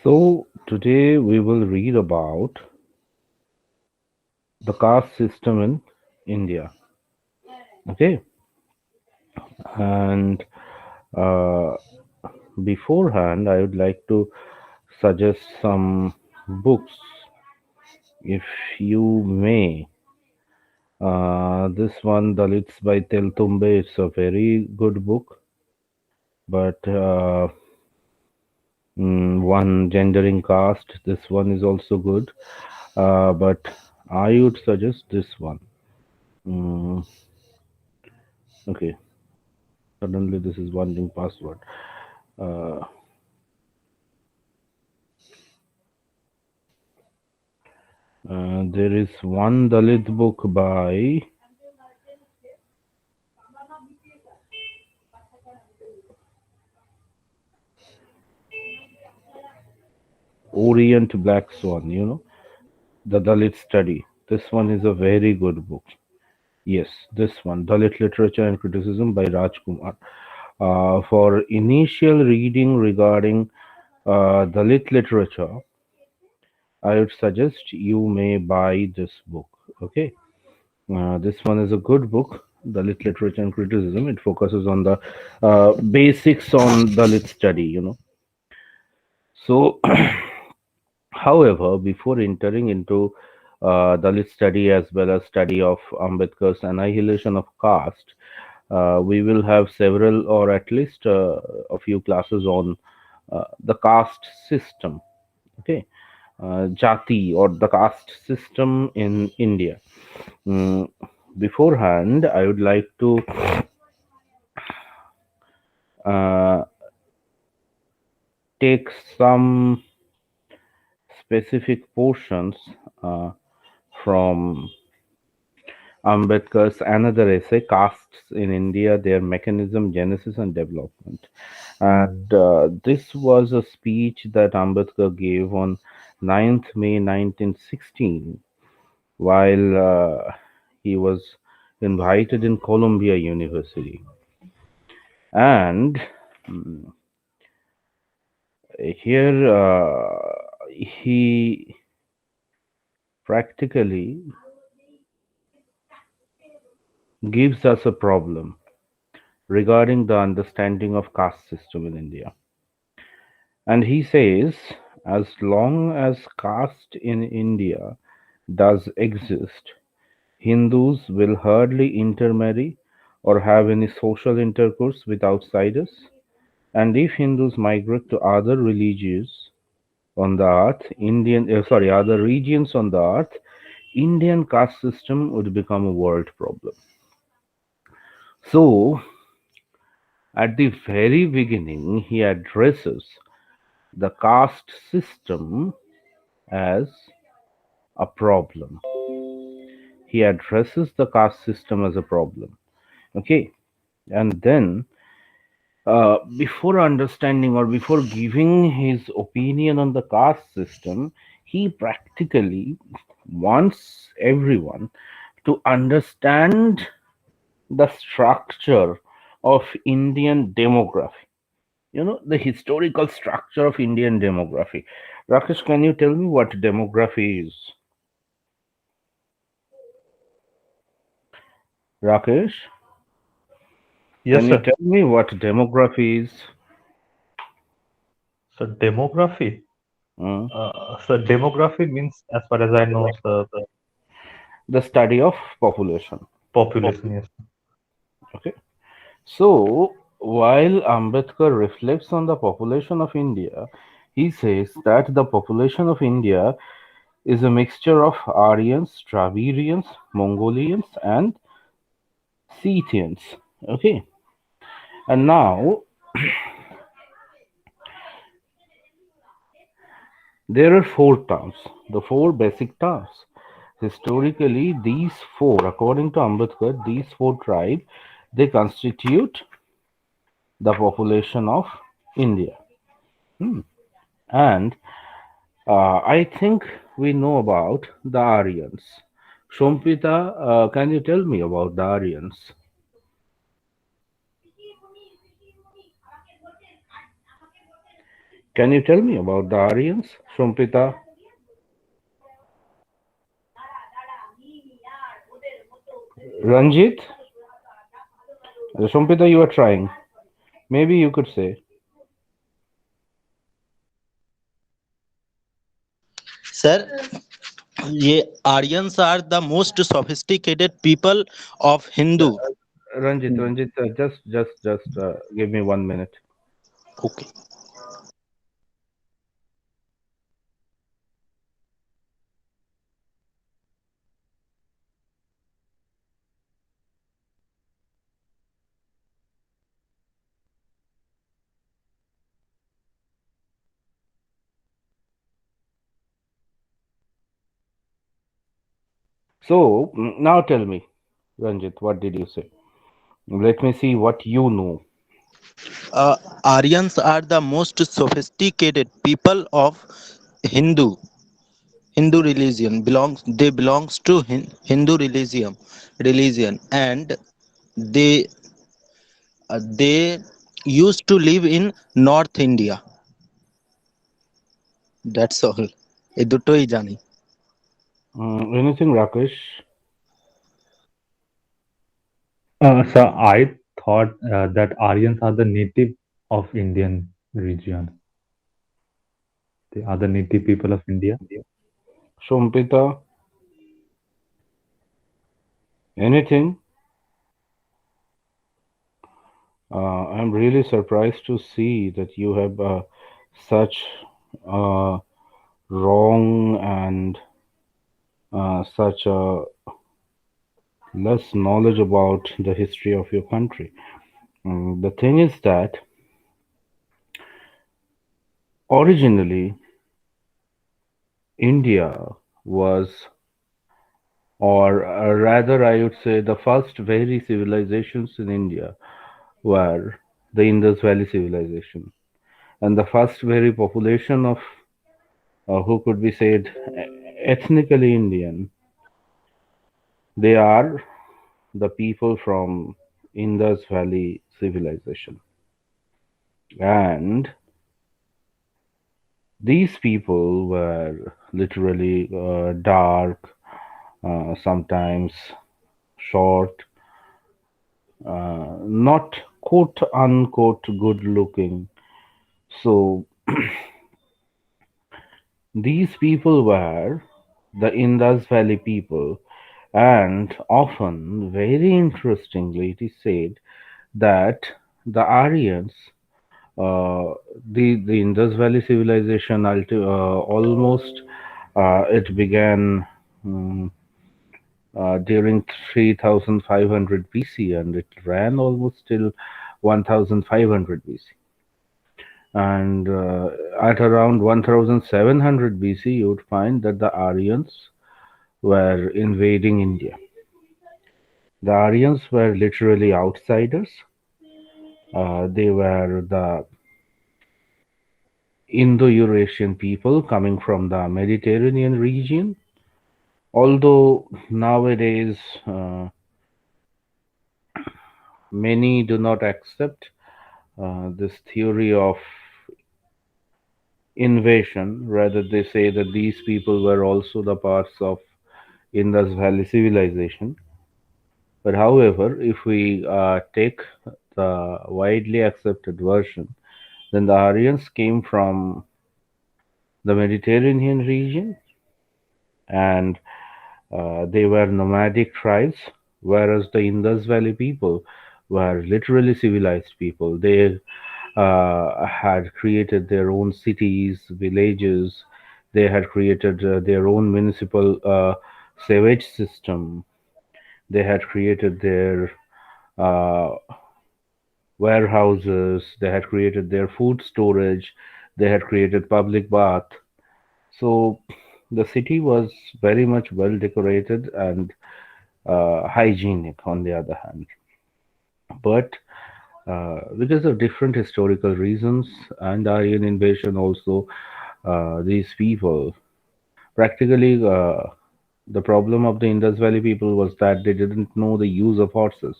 So, today we will read about the caste system in India. Okay, and uh, beforehand, I would like to suggest some books, if you may. This one, Dalits by Teltumbe, it's a very good book, but one gendering caste, this one is also good, but I would suggest this one. Mm, okay, suddenly this is wanting password. Uh, there is one Dalit book by Orient Black Swan, the Dalit Study. This one is a very good book. Yes, this one, Dalit Literature and Criticism by Rajkumar. For initial reading regarding Dalit literature, I would suggest you may buy this book. Okay, this one is a good book, Dalit Literature and Criticism. It focuses on the basics on Dalit study. So, however, before entering into Dalit study as well as study of Ambedkar's Annihilation of Caste, we will have several or at least a few classes on the caste system. Okay, Jati or the caste system in India. Mm, Beforehand, I would like to uh, take some specific portions uh, from Ambedkar's another essay, Castes in India, Their Mechanism, Genesis and Development. And this was a speech that Ambedkar gave on 9th May 1916 while he was invited in Columbia University. And here he practically gives us a problem regarding the understanding of caste system in India. And he says, as long as caste in India does exist, Hindus will hardly intermarry or have any social intercourse with outsiders. And if Hindus migrate to other religions on the earth, other regions on the earth, Indian caste system would become a world problem. So, at the very beginning, he addresses the caste system as a problem. He addresses the caste system as a problem. Okay, and then before understanding or before giving his opinion on the caste system, he practically wants everyone to understand the structure of Indian demography. The historical structure of Indian demography. Rakesh, can you tell me what demography is? Rakesh, Yes, can you sir. tell me what demography is? So demography. Mm, So demography means, as far as I know, the the study of population. population. Yes. Okay. So, while Ambedkar reflects on the population of India, he says that the population of India is a mixture of Aryans, Dravidians, Mongolians, and Scythians. Okay, and now there are four towns, the four basic towns. Historically, these four, according to Ambedkar, these four tribes, they constitute the population of India. Hmm. And I think we know about the Aryans. Shompita, can you tell me about the Aryans? Can you tell me about the Aryans, Shumpita? Ranjit? Shumpita, you are trying. Maybe you could say. Sir, ये Aryans are the most sophisticated people of Hindu. Ranjit, just give me 1 minute. Okay. So, now tell me, Ranjit, what did you say? Let me see what you know. Aryans are the most sophisticated people of Hindu. Hindu religion belongs. They belongs to Hindu religion, and they they used to live in North India. That's all. এই দুটোই জানি। Anything, Rakesh? So I thought that Aryans are the native of Indian region. They are the native people of India. Shumpita, anything? I'm really surprised to see that you have such wrong and such less knowledge about the history of your country. The thing is that originally India was, or rather, I would say, the first very civilizations in India were the Indus Valley civilization, and the first very population of who could be said ethnically Indian. They are the people from Indus Valley civilization. And these people were literally dark, sometimes short, not quote unquote good looking. So these people were the Indus Valley people, and often, very interestingly, it is said that the Aryans, uh, the Indus Valley civilization, almost it began during 3500 BC and it ran almost till 1500 BC. And at around 1700 BC, you would find that the Aryans were invading India. The Aryans were literally outsiders. They were the Indo-Eurasian people coming from the Mediterranean region. Although nowadays many do not accept this theory of invasion, rather they say that these people were also the parts of Indus Valley civilization. But however, if we take the widely accepted version, then the Aryans came from the Mediterranean region and they were nomadic tribes, whereas the Indus Valley people were literally civilized people. They had created their own cities, villages. They had created their own municipal sewage system. They had created their uh, warehouses. They had created their food storage. They had created public bath. So the city was very much well decorated and hygienic on the other hand. But because of different historical reasons and Aryan invasion also, these people practically the problem of the Indus Valley people was that they didn't know the use of horses.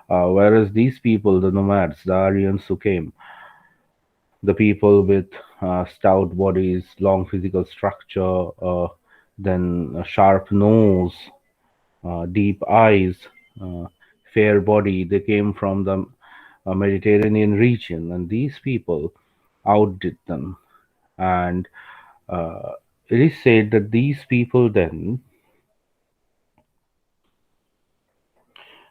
Whereas these people, the nomads, the Aryans who came, the people with stout bodies, long physical structure, then a sharp nose, deep eyes, uh, fair body, they came from the Mediterranean region, and these people outdid them. And uh, it is said that these people then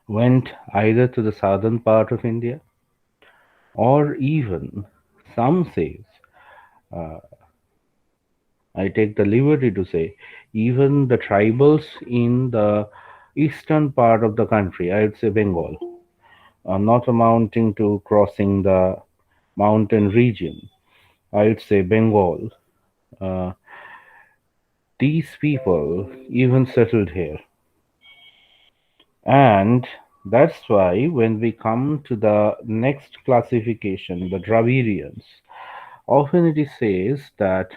went either to the southern part of India, or even some says, I take the liberty to say, even the tribals in the eastern part of the country, I would say Bengal, not amounting to crossing the mountain region, I would say Bengal. Uh, these people even settled here. And that's why when we come to the next classification, the Dravidians, often it is says that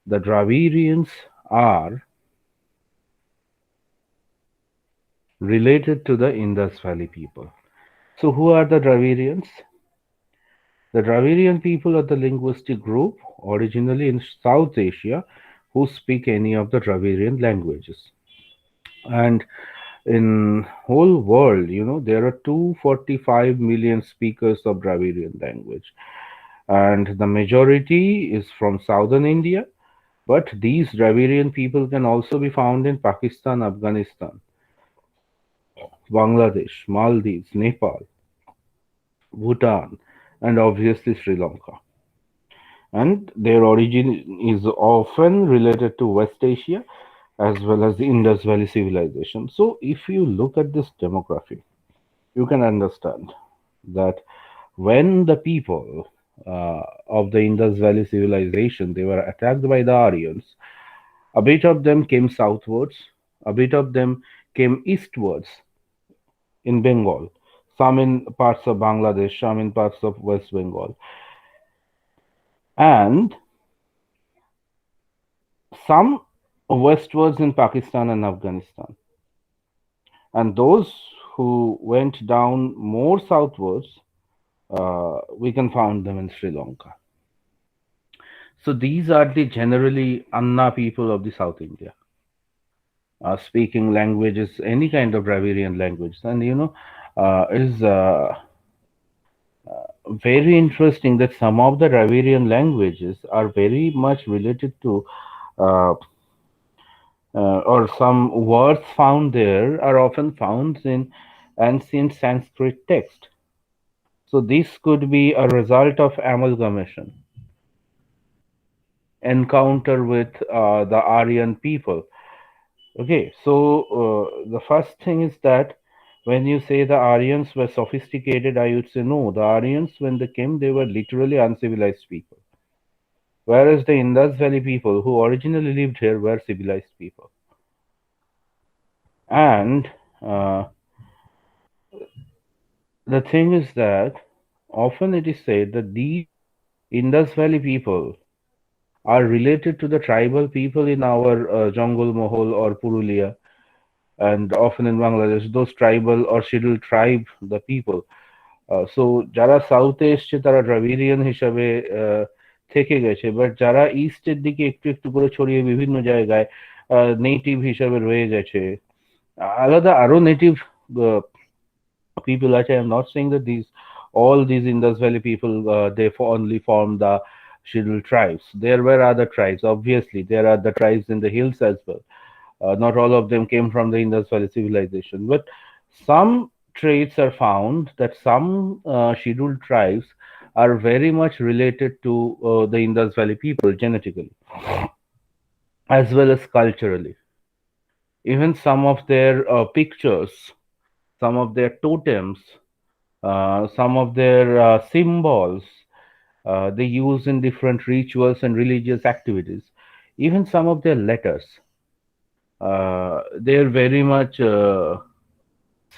the Dravidians are related to the Indus Valley people. So who are the Dravidians? The Dravidian people are the linguistic group originally in South Asia who speak any of the Dravidian languages. And in whole world, there are 245 million speakers of Dravidian language, and the majority is from southern India. But these Dravidian people can also be found in Pakistan, Afghanistan, Bangladesh, Maldives, Nepal, Bhutan, and obviously Sri Lanka. And their origin is often related to West Asia as well as the Indus Valley civilization. So, if you look at this demography, you can understand that when the people of the Indus Valley civilization they were attacked by the Aryans, a bit of them came southwards, a bit of them came eastwards in Bengal, some in parts of Bangladesh, some in parts of West Bengal, and some westwards in Pakistan and Afghanistan. And those who went down more southwards, we can find them in Sri Lanka. So these are the generally Anna people of the South India, speaking languages, any kind of Dravidian language. And it is very interesting that some of the Dravidian languages are very much related to, uh, or some words found there are often found in ancient Sanskrit text. So this could be a result of amalgamation, encounter with the Aryan people. Okay, so the first thing is that when you say the Aryans were sophisticated, I would say no. The Aryans, when they came, they were literally uncivilized people. Whereas the Indus Valley people who originally lived here were civilized people. And the thing is that often it is said that these Indus Valley people are related to the tribal people in our Jongol Mohol or Purulia, and often in Bangladesh, those tribal or scheduled tribe, the people. So যারা সাউথে এসছে তারা দ্রাবিড়িয়ান হিসাবে থেকে গেছে, but যারা ইস্টের দিকে একটু একটু করে ছড়িয়ে বিভিন্ন জায়গায় নেটিভ হিসাবে রয়ে গেছে, আলাদা আরো native people actually. I'm not saying that all these Indus Valley people only form the scheduled tribes. There were other tribes. Obviously, there are the tribes in the hills as well. Not all of them came from the Indus Valley civilization, but some traits are found that some scheduled tribes are very much related to the Indus Valley people genetically as well as culturally. Even some of their pictures, some of their totems, some of their symbols they use in different rituals and religious activities. Even some of their letters, they are very much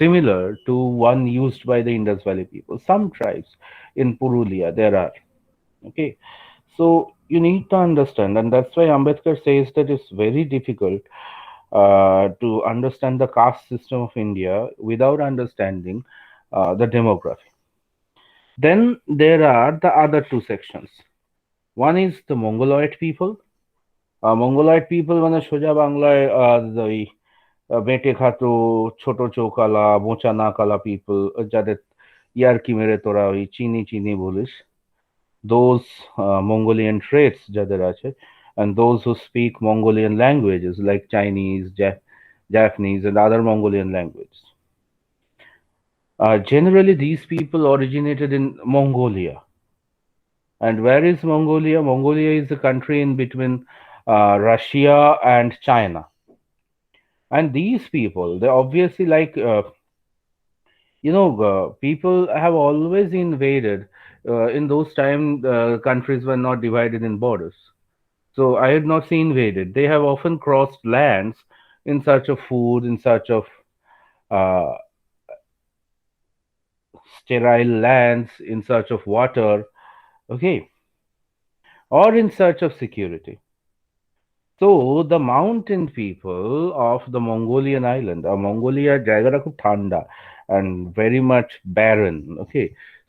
similar to one used by the Indus Valley people. Some tribes in Purulia there are. Okay, so you need to understand, and that's why Ambedkar says that it's very difficult to understand the caste system of India without understanding the demography. Then there are the other two sections. One is the Mongoloid people. Mongoloid people মানে সোজা বাংলায় ওই বেঁটে খাটো ছোট চৌকালা বোঁচা নাকালা people যাদের ইয়ার্কি মেরে তোরা ওই চিনি চিনি বলিস those Mongolian traits যাদের আছে and those who speak Mongolian languages like Chinese, Japanese and other Mongolian languages. Generally, these people originated in Mongolia. And where is Mongolia? Mongolia is a country in between Russia and China. And these people, they obviously like, people have always invaded. In those time, countries were not divided in borders. So I had not seen invaded. They have often crossed lands in search of food, in search of uh, sterile lands, in search of water, okay, or in search of security. So the mountain people of the Mongolian island, Mongolia জায়গাটা খুব ঠান্ডা and very much barren. Okay,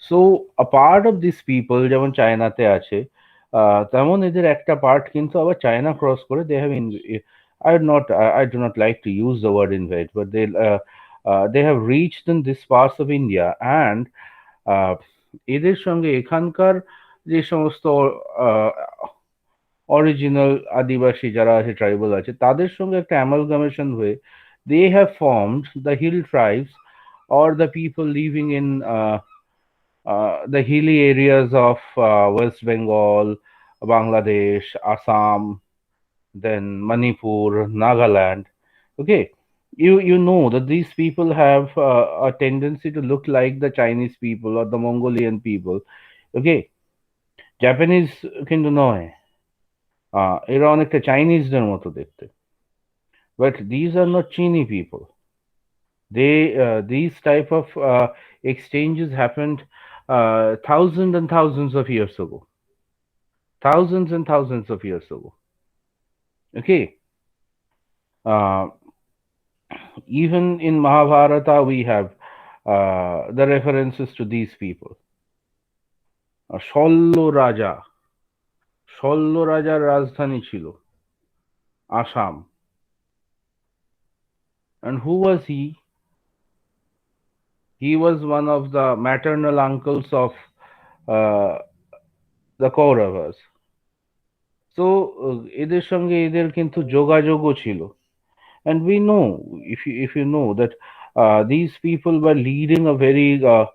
so a part of these people যেমন চায়নাতে আছে তেমন এদের একটা part কিন্তু আবার চায়না cross করে they have I do not like to use the word invade, but they have reached in this parts of India and uh, এদের সঙ্গে এখানকার যে সমস্ত অরিজিনাল আদিবাসী যারা আছে ট্রাইবাল আছে তাদের সঙ্গে একটা অ্যামালগামেশন হয়ে they have formed the hill tribes or the people living in the hilly areas of West Bengal, Bangladesh, Assam, then Manipur, Nagaland. Okay, you know that these people have a tendency to look like the Chinese people or the Mongolian people. Okay, Japanese কিন্তু নয়, এরা অনেকটা চাইনিজদের মতো দেখতে, but these are not Chini people. These type of exchanges happened thousands and thousands of years ago, thousands and thousands of years ago. Okay, uh, even in Mahabharata we have the references to these people. শল্য রাজা, শল্য রাজার রাজধানী ছিল Assam, and who was he? He was one of the maternal uncles of uh, the Kauravas. So এদের সঙ্গে এদের কিন্তু যোগাযোগও ছিল, and we know, if you know that these people were leading a very uh,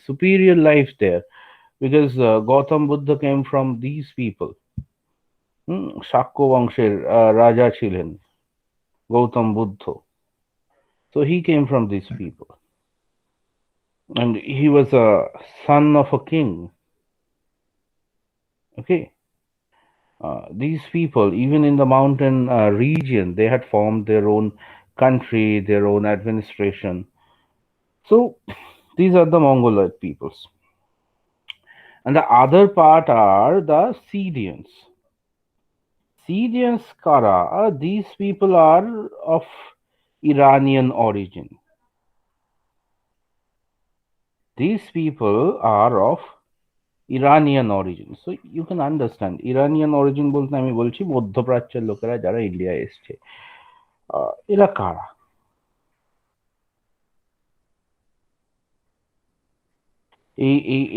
superior life there because Gautam Buddha came from these people. Shakya বংশের রাজা ছিলেন Gautam Buddha, so he came from these people and he was a son of a king. Okay, these people, even in the mountain region, they had formed their own country, their own administration. So these are the Mongoloid peoples. And the other part are the Scythians. Scythians Kara, these people are of Iranian origin. These people are of Iranian origin. So you can understand Iranian origin বলতে আমি বলছি মধ্যপ্রাচ্যের লোকেরা যারা ইন্ডিয়ায় এসছে, এরা কারা?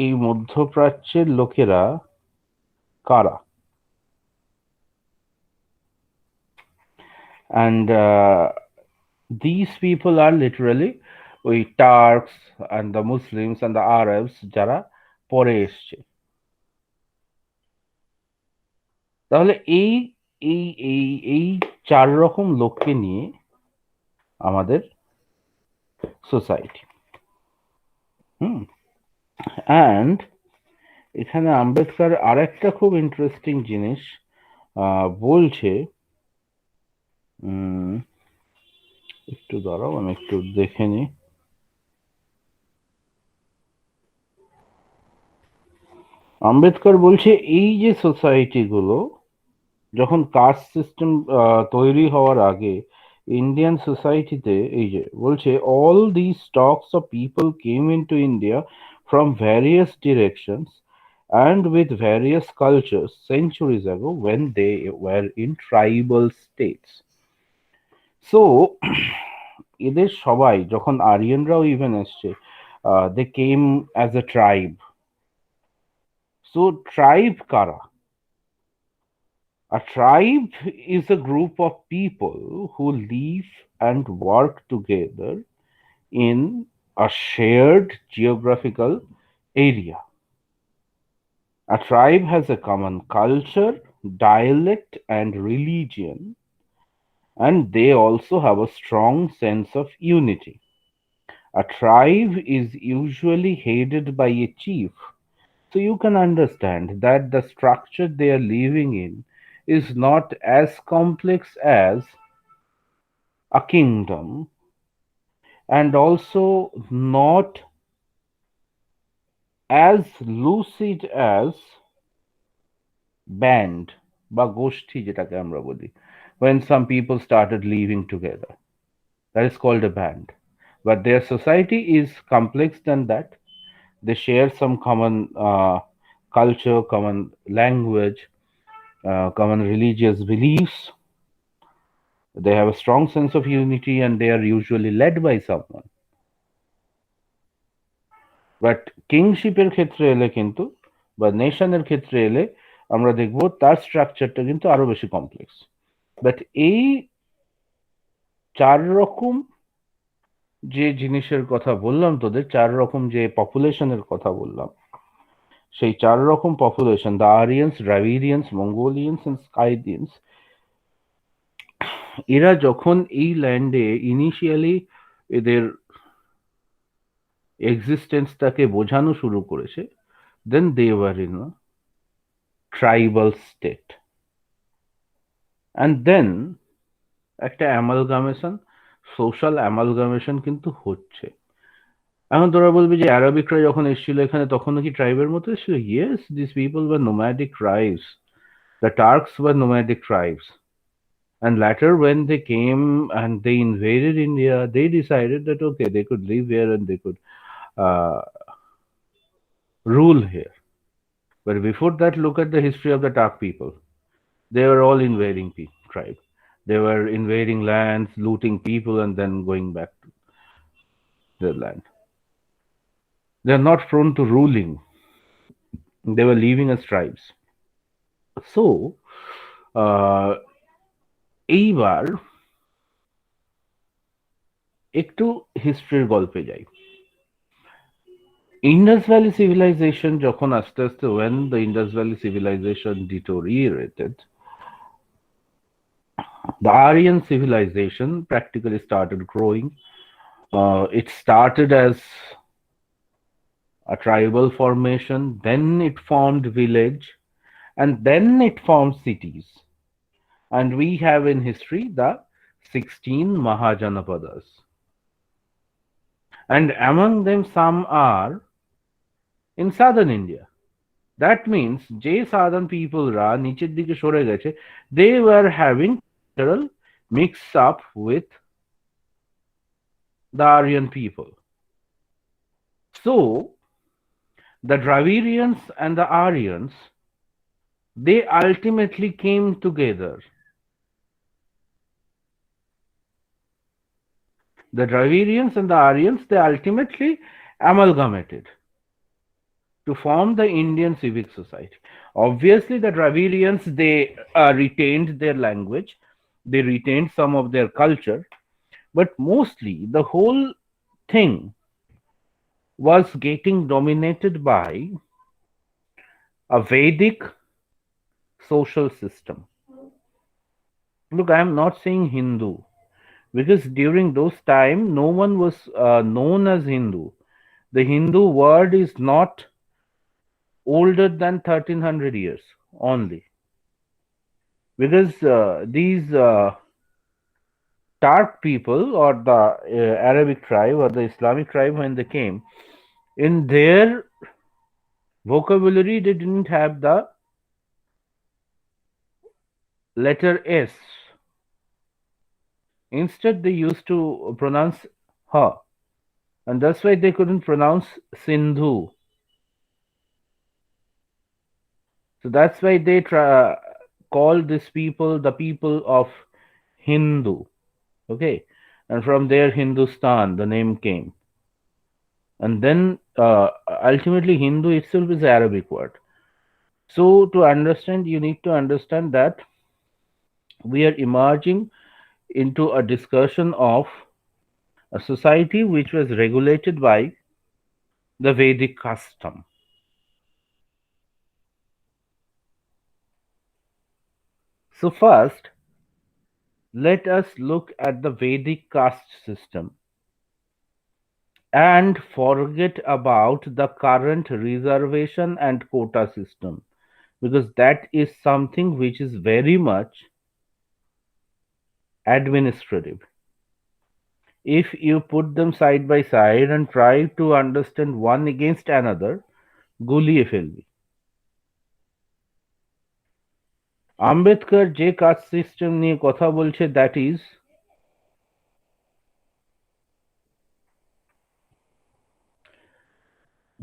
এই মধ্যপ্রাচ্যের লোকেরা কারা? And these people are literally ওই Turk's and the Muslims and the Arabs যারা পরে এসছে। তাহলে এই এই এই এই চার রকম লোককে নিয়ে আমাদের সোসাইটি। অ্যান্ড এখানে আম্বেদকর আরেকটা খুব ইন্টারেস্টিং জিনিস বলছে, একটু দাঁড়াও আমি একটু দেখে নিই। আম্বেদকর বলছে এই যে সোসাইটি গুলো যখন কাস্ট সিস্টেম তৈরি হওয়ার আগে ইন্ডিয়ান সোসাইটিতে এই যে বলছে all these stocks of people came into India from various directions and with various cultures centuries ago when they were in tribal states. So এদের সবাই যখন আরিয়ানরাও ইভেন এসছে, they came as a tribe. So tribe কারা? A tribe is a group of people who live and work together in a shared geographical area. A tribe has a common culture, dialect, and religion, and they also have a strong sense of unity. A tribe is usually headed by a chief, so you can understand that the structure they are living in is not as complex as a kingdom, and also not as lucid as band বা গোষ্ঠী যেটাকে আমরা বলি, when some people started living together, that is called a band. But their society is complex than that. They share some common culture, common language, common religious beliefs. They have a strong sense of unity and they are usually led by someone. But কিংশিপের ক্ষেত্রে এলে কিন্তু, বা নেশনের ক্ষেত্রে এলে, আমরা দেখব তার স্ট্রাকচারটা কিন্তু আরো বেশি কমপ্লেক্স। বাট এই চার রকম যে জিনিসের কথা বললাম তোদের, চার রকম যে পপুলেশনের কথা বললাম, সেই চার রকম পপুলেশন, দ্য আরিয়ান্স, দ্রাভিডিয়ান্স, মঙ্গোলিয়ান্স এন্ড স্কাইদিয়ান্স, এরা যখন এই ল্যান্ডে ইনিশিয়ালি এদের এক্সিস্টেন্সটাকে বোঝানো শুরু করেছে, then they were in tribal state. And then একটা অ্যামালগামেশন, সোশ্যাল অ্যামালগামেশন কিন্তু হচ্ছে। এখন তোরা বলবি যে অ্যারাবিকরা যখন এসেছিল এখানে তখনও কি ট্রাইবের মতো এসেছিল? Yes, this people were nomadic tribes. The Turks were nomadic tribes, and later when they came and they invaded India, they decided that okay, they could live here and they could uh, rule here. But before that, look at the history of the Turk people. They were all invading tribe. They were invading lands, looting people, and then going back to their land. They are not prone to ruling. They were living as tribes. So, uh, এইবার একটু হিস্ট্রির গল্পে যাই। Indus valley civilisation যখন আস্তে আস্তে, when the Indus Valley civilization deteriorated, the Aryan civilization practically started growing. It started as a tribal formation, then it formed village, and then it formed cities. And we have in history the 16 Mahajanapadas. And among them, some are in southern India. That means যে southern people রা নিচের দিকে সরে গেছে, they were having cultural mix up with the Aryan people. So the Dravidians and the Aryans, they ultimately came together. The Dravidians and the Aryans, they ultimately amalgamated to form the Indian civic society. Obviously, the Dravidians, they retained their language, they retained some of their culture, but mostly the whole thing was getting dominated by a Vedic social system. Look, I am not saying Hindu, because during those time no one was known as Hindu. The Hindu word is not older than 1300 years only, because these Turk people or the Arabic tribe or the Islamic tribe, when they came, in their vocabulary they didn't have the letter S. Instead, they used to pronounce ha, and that's why they couldn't pronounce Sindhu. So that's why they call these people the people of Hindu. Okay, and from there, Hindustan, the name came. And then ultimately, Hindu itself is an Arabic word. So, to understand, you need to understand that we are emerging into a discussion of a society which was regulated by the Vedic custom. So, first, let us look at the Vedic caste system and forget about the current reservation and quota system, because that is something which is very much administrative. If you put them side by side and try to understand one against another, গুলিয়ে ফেলবে। আম্বেদকর যে caste system নিয়ে কথা বলছে, that is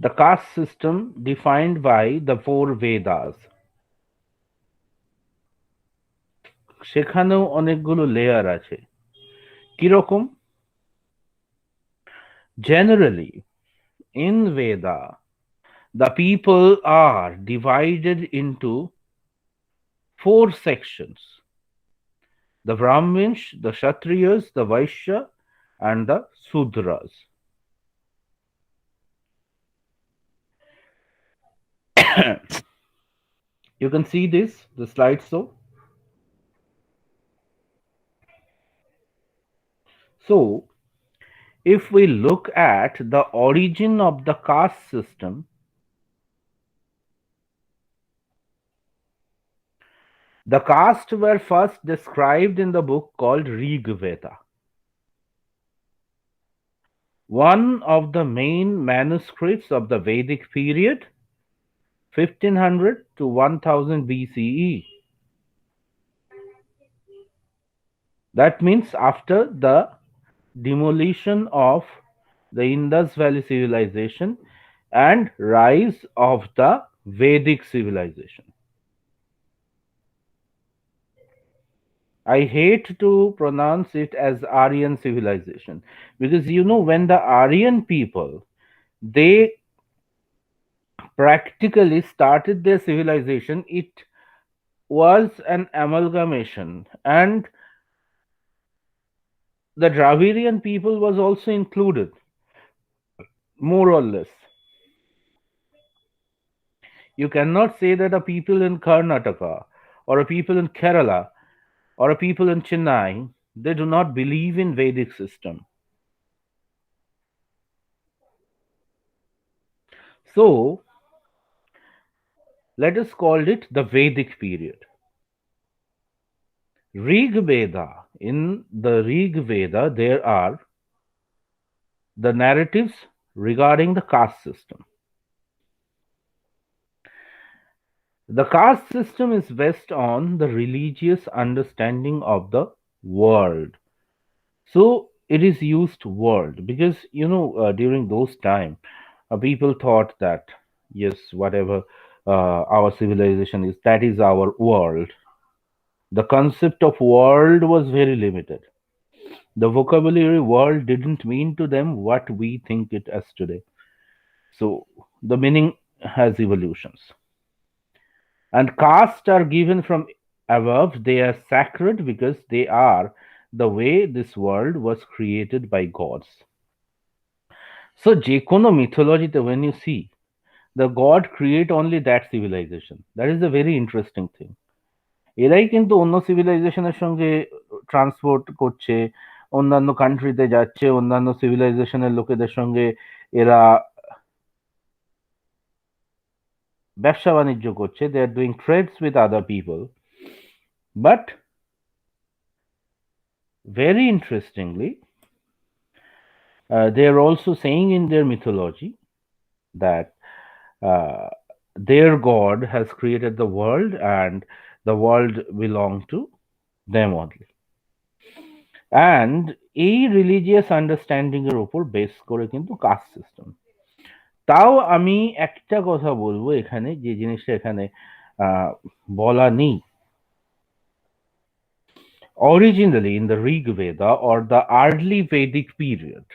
the caste system defined by the four Vedas. সেখানেও অনেকগুলো layer আছে। কিরকম? Generally, in Veda, the people are divided into four sections: the Brahmins, the Kshatriyas, the Vaishya, and the Sudras. You can see this, the slide. So, if we look at the origin of the caste system, the castes were first described in the book called Rig Veda, one of the main manuscripts of the Vedic period, 1500 to 1000 BCE. That means after the demolition of the Indus Valley civilization and rise of the Vedic civilization. I hate to pronounce it as Aryan civilization, because when the Aryan people, they practically started their civilization, it was an amalgamation, and the Dravidian people was also included, more or less. You cannot say that a people in Karnataka or a people in Kerala or a people in Chennai, they do not believe in Vedic system. So let us call it the Vedic period. Rig Veda. In the Rig Veda, there are the narratives regarding the caste system. The caste system is based on the religious understanding of the world. So it is used world because during those time, people thought that yes, whatever our civilization is, that is our world. The concept of world was very limited. The vocabulary world didn't mean to them what we think it as today. So the meaning has evolutions. And castes are given from above. They are sacred because they are the way this world was created by gods. So যে কোনো mythology, when you see the god create only that civilization, that is a very interesting thing. এরাই কিন্তু অন্য সিভিলাইজেশনের সঙ্গে transport করছে, অন্যান্য কান্ট্রিতে যাচ্ছে, অন্যান্য সিভিলাইজেশনের লোকেদের সঙ্গে এরা ব্যবসা বাণিজ্য করছে, they are doing trades with other people. But very interestingly, they are also saying in their mythology that uh, their god has created the world and the world belong to them only. And এই religious understanding এর উপর base করে কিন্তু caste system. তাও আমি একটা কথা বলবো এখানে, যে জিনিসটা এখানে আহ, বলা নেই। Originally in the Rig Veda or the early Vedic period,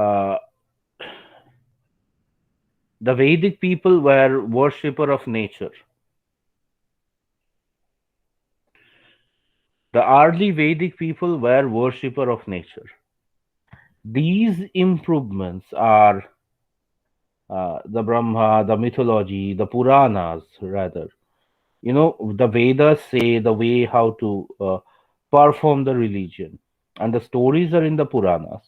uh, the Vedic people were worshipper of nature. The early Vedic people were worshipper of nature. These improvements are the Brahma, the mythology, the Puranas, rather. The Vedas say the way how to perform the religion, and the stories are in the Puranas.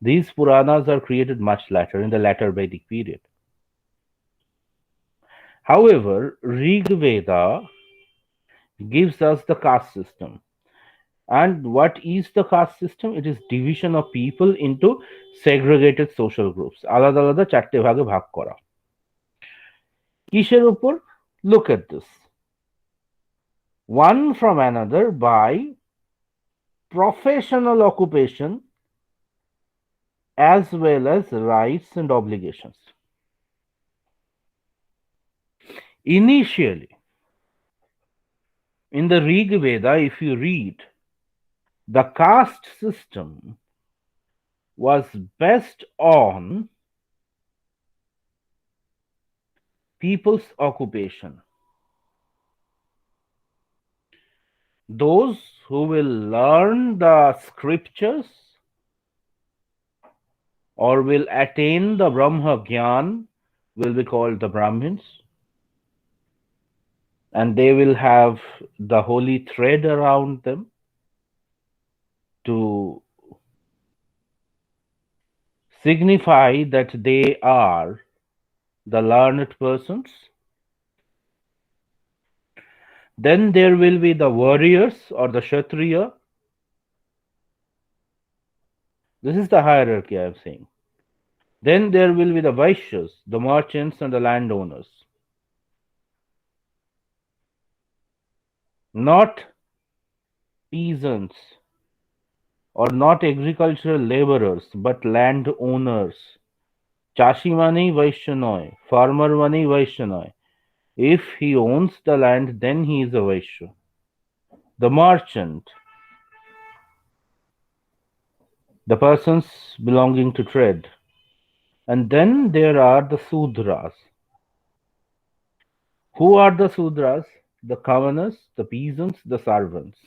These Puranas are created much later, in the latter Vedic period. However, Rig Veda gives us the caste system. And what is the caste system? It is division of people into segregated social groups. আলাদা আলাদা চারটে ভাগে ভাগ করা। কিসের উপর? Look at this. One from another by professional occupation as well as rights and obligations. Initially, in the Rig Veda, if you read, the caste system was based on people's occupation. Those who will learn the scriptures or will attain the Brahma Gyan will be called the Brahmins, and they will have the holy thread around them to signify that they are the learned persons. Then there will be the warriors or the Kshatriya. This is the hierarchy I am saying. Then there will be the Vaishyas, the merchants and the landowners. Not peasants or not agricultural laborers, but landowners. চাষি মানেই বৈশ্য নয়, farmer মানেই বৈশ্য নয়. If he owns the land, then he is a Vaishya. The merchant, the persons belonging to trade. And then there are the Sudras. Who are the Sudras? The commoners, the peasants, the servants.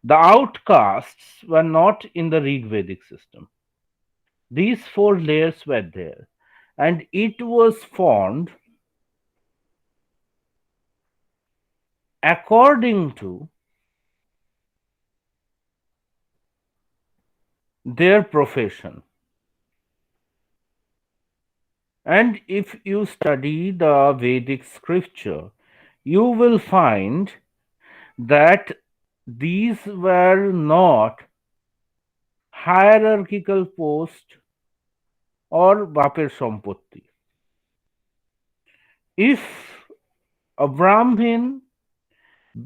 The outcasts were not in the Rig Vedic system. These four layers were there, and it was formed according to their profession. And if you study the Vedic scripture, you will find that these were not hierarchical post or বাপের সম্পত্তি. If a Brahmin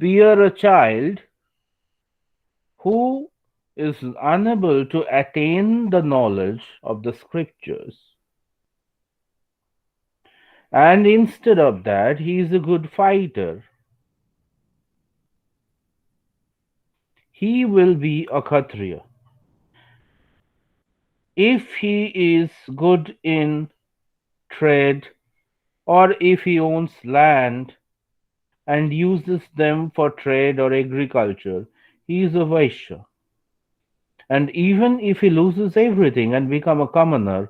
bear a child who is unable to attain the knowledge of the scriptures, and instead of that he is a good fighter, he will be a Kshatriya. If he is good in trade, or if he owns land and uses them for trade or agriculture, he is a Vaishya. And even if he loses everything and become a commoner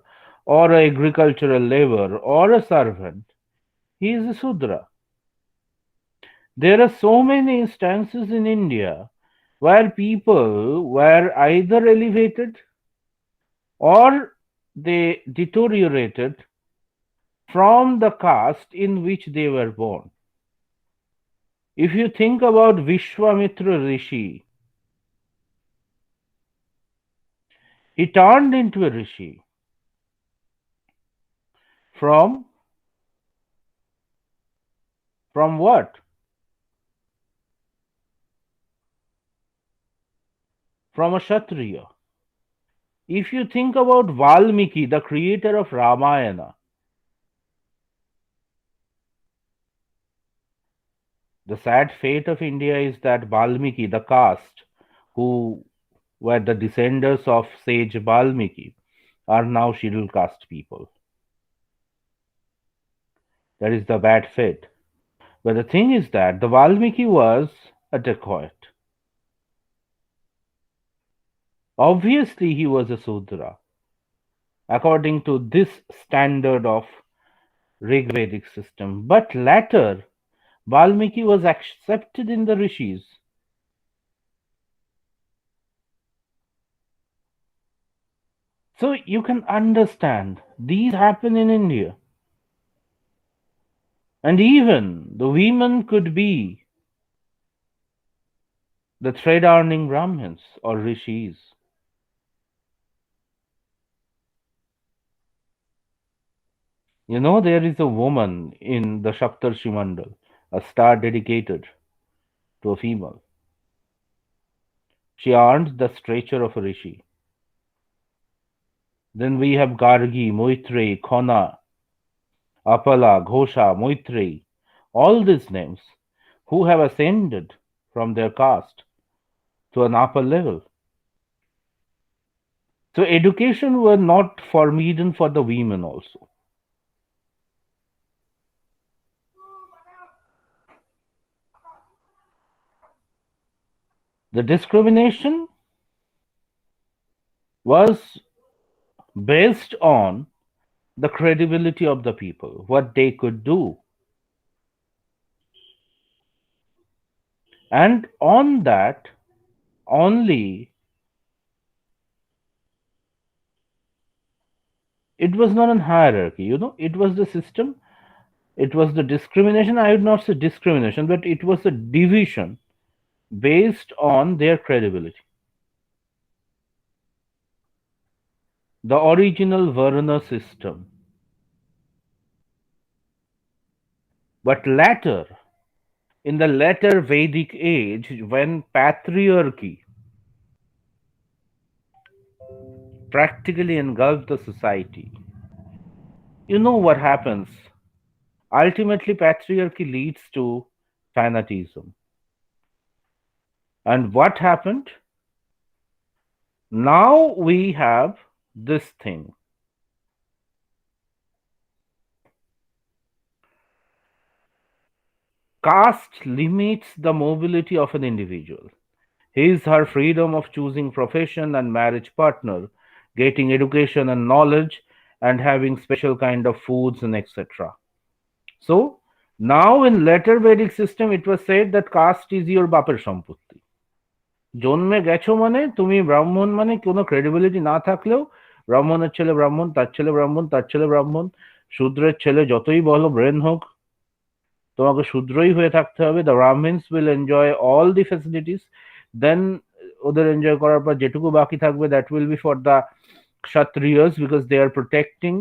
or an agricultural laborer or a servant, he is a Sudra. There are so many instances in India where people were either elevated or they deteriorated from the caste in which they were born. If you think about Vishwamitra Rishi, he turned into a Rishi from what? from a Kshatriya. If you think about Valmiki, the creator of Ramayana, the sad fate of India is that Valmiki, the caste, who were the descendants of sage Valmiki, are now scheduled caste people. That is the bad fate. But the thing is that the Valmiki was a dacoit. Obviously, he was a Sudra, according to this standard of Rigvedic system. But later, Valmiki was accepted in the rishis. So you can understand these happen in India. And even the women could be the thread earning Brahmins or rishis. You know, there is a woman in the Shaptarshi Mandal, a star dedicated to a female. She earned the stature of a rishi. Then we have Gargi, Moitrey, Khona, Apala, Ghosha, Moitrey, all these names who have ascended from their caste to an upper level. So education were not forbidden for the women also. The discrimination was based on the credibility of the people, what they could do. And on that, only it was not an hierarchy, it was the system, it was the discrimination. I would not say discrimination, but it was a division based on their credibility. The original Varna system. But later, in the later Vedic age, when patriarchy practically engulfed the society, you know what happens? Ultimately, patriarchy leads to fanatism. And what happened? Now we have this thing. Caste limits the mobility of an individual. His her freedom of choosing profession and marriage partner, getting education and knowledge, and having special kind of foods and etc. So now in later Vedic system it was said that caste is your বাপের সম্পত্তি। জন্মে গেছো মানে তুমি ব্রাহ্মণ, মানে কোনো credibility না থাকলেও ব্রাহ্মণের ছেলে ব্রাহ্মণ, তার ছেলে ব্রাহ্মণ, তার ছেলে ব্রাহ্মণ, শূদ্রের ছেলে যতই বলো ব্রেন হোক, তোমাকে শূদ্রই হয়ে থাকতে হবে। The Brahmins will enjoy all the facilities. Then ওদের এনজয় করার পর যেটুকু বাকি থাকবে that will be for the Kshatriyas because they are protecting.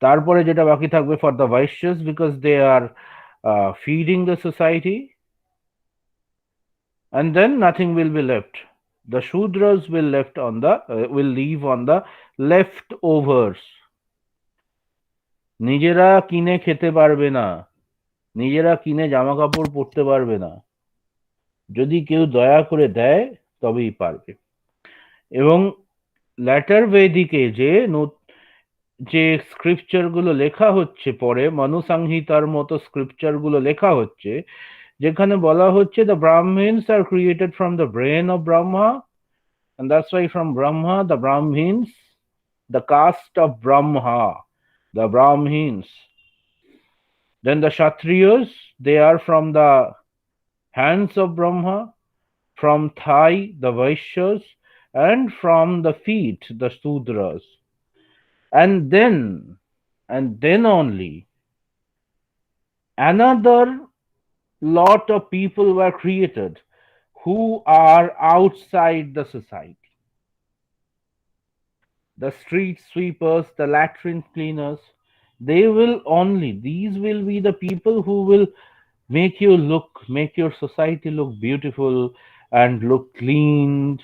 তারপরে যেটা বাকি থাকবে for the Vaishyas because they are feeding the society. And then nothing will be left. The Shudras will leave on the leftovers. নিজেরা কিনে খেতে পারবে না, নিজেরা কিনে জামা কাপড় পরতে পারবে না, যদি কেউ দয়া করে দেয় তবেই পারবে। এবং ল্যাটার বেদিকে যে স্ক্রিপচার গুলো লেখা হচ্ছে, পরে মনুসংহিতার মতো স্ক্রিপচার গুলো লেখা হচ্ছে, যেখানে বলা হচ্ছে the Brahmins are created from the brain of Brahma, and that's why from Brahma the Brahmins, the caste of Brahma, the Brahmins. Then the Kshatriyas, they are from the hands of Brahma, from thigh the Vaishyas, and from the feet the Sudras. And then only another lot of people were created who are outside the society. The street sweepers, the latrine cleaners, these will be the people who will make your society look beautiful and look cleaned,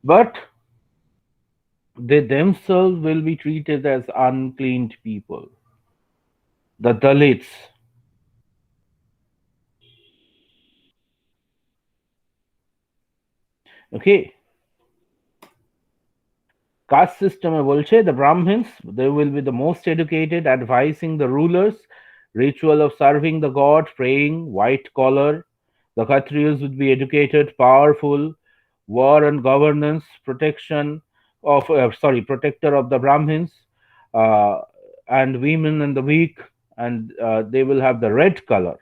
but they themselves will be treated as uncleaned people. The Dalits, okay, caste system বলছে the Brahmins, they will be the most educated, advising the rulers, ritual of serving the god, praying, white collar. The Kshatriyas would be educated, powerful, war and governance, protection of protector of the Brahmins, uh, and women and the weak, and they will have the red color.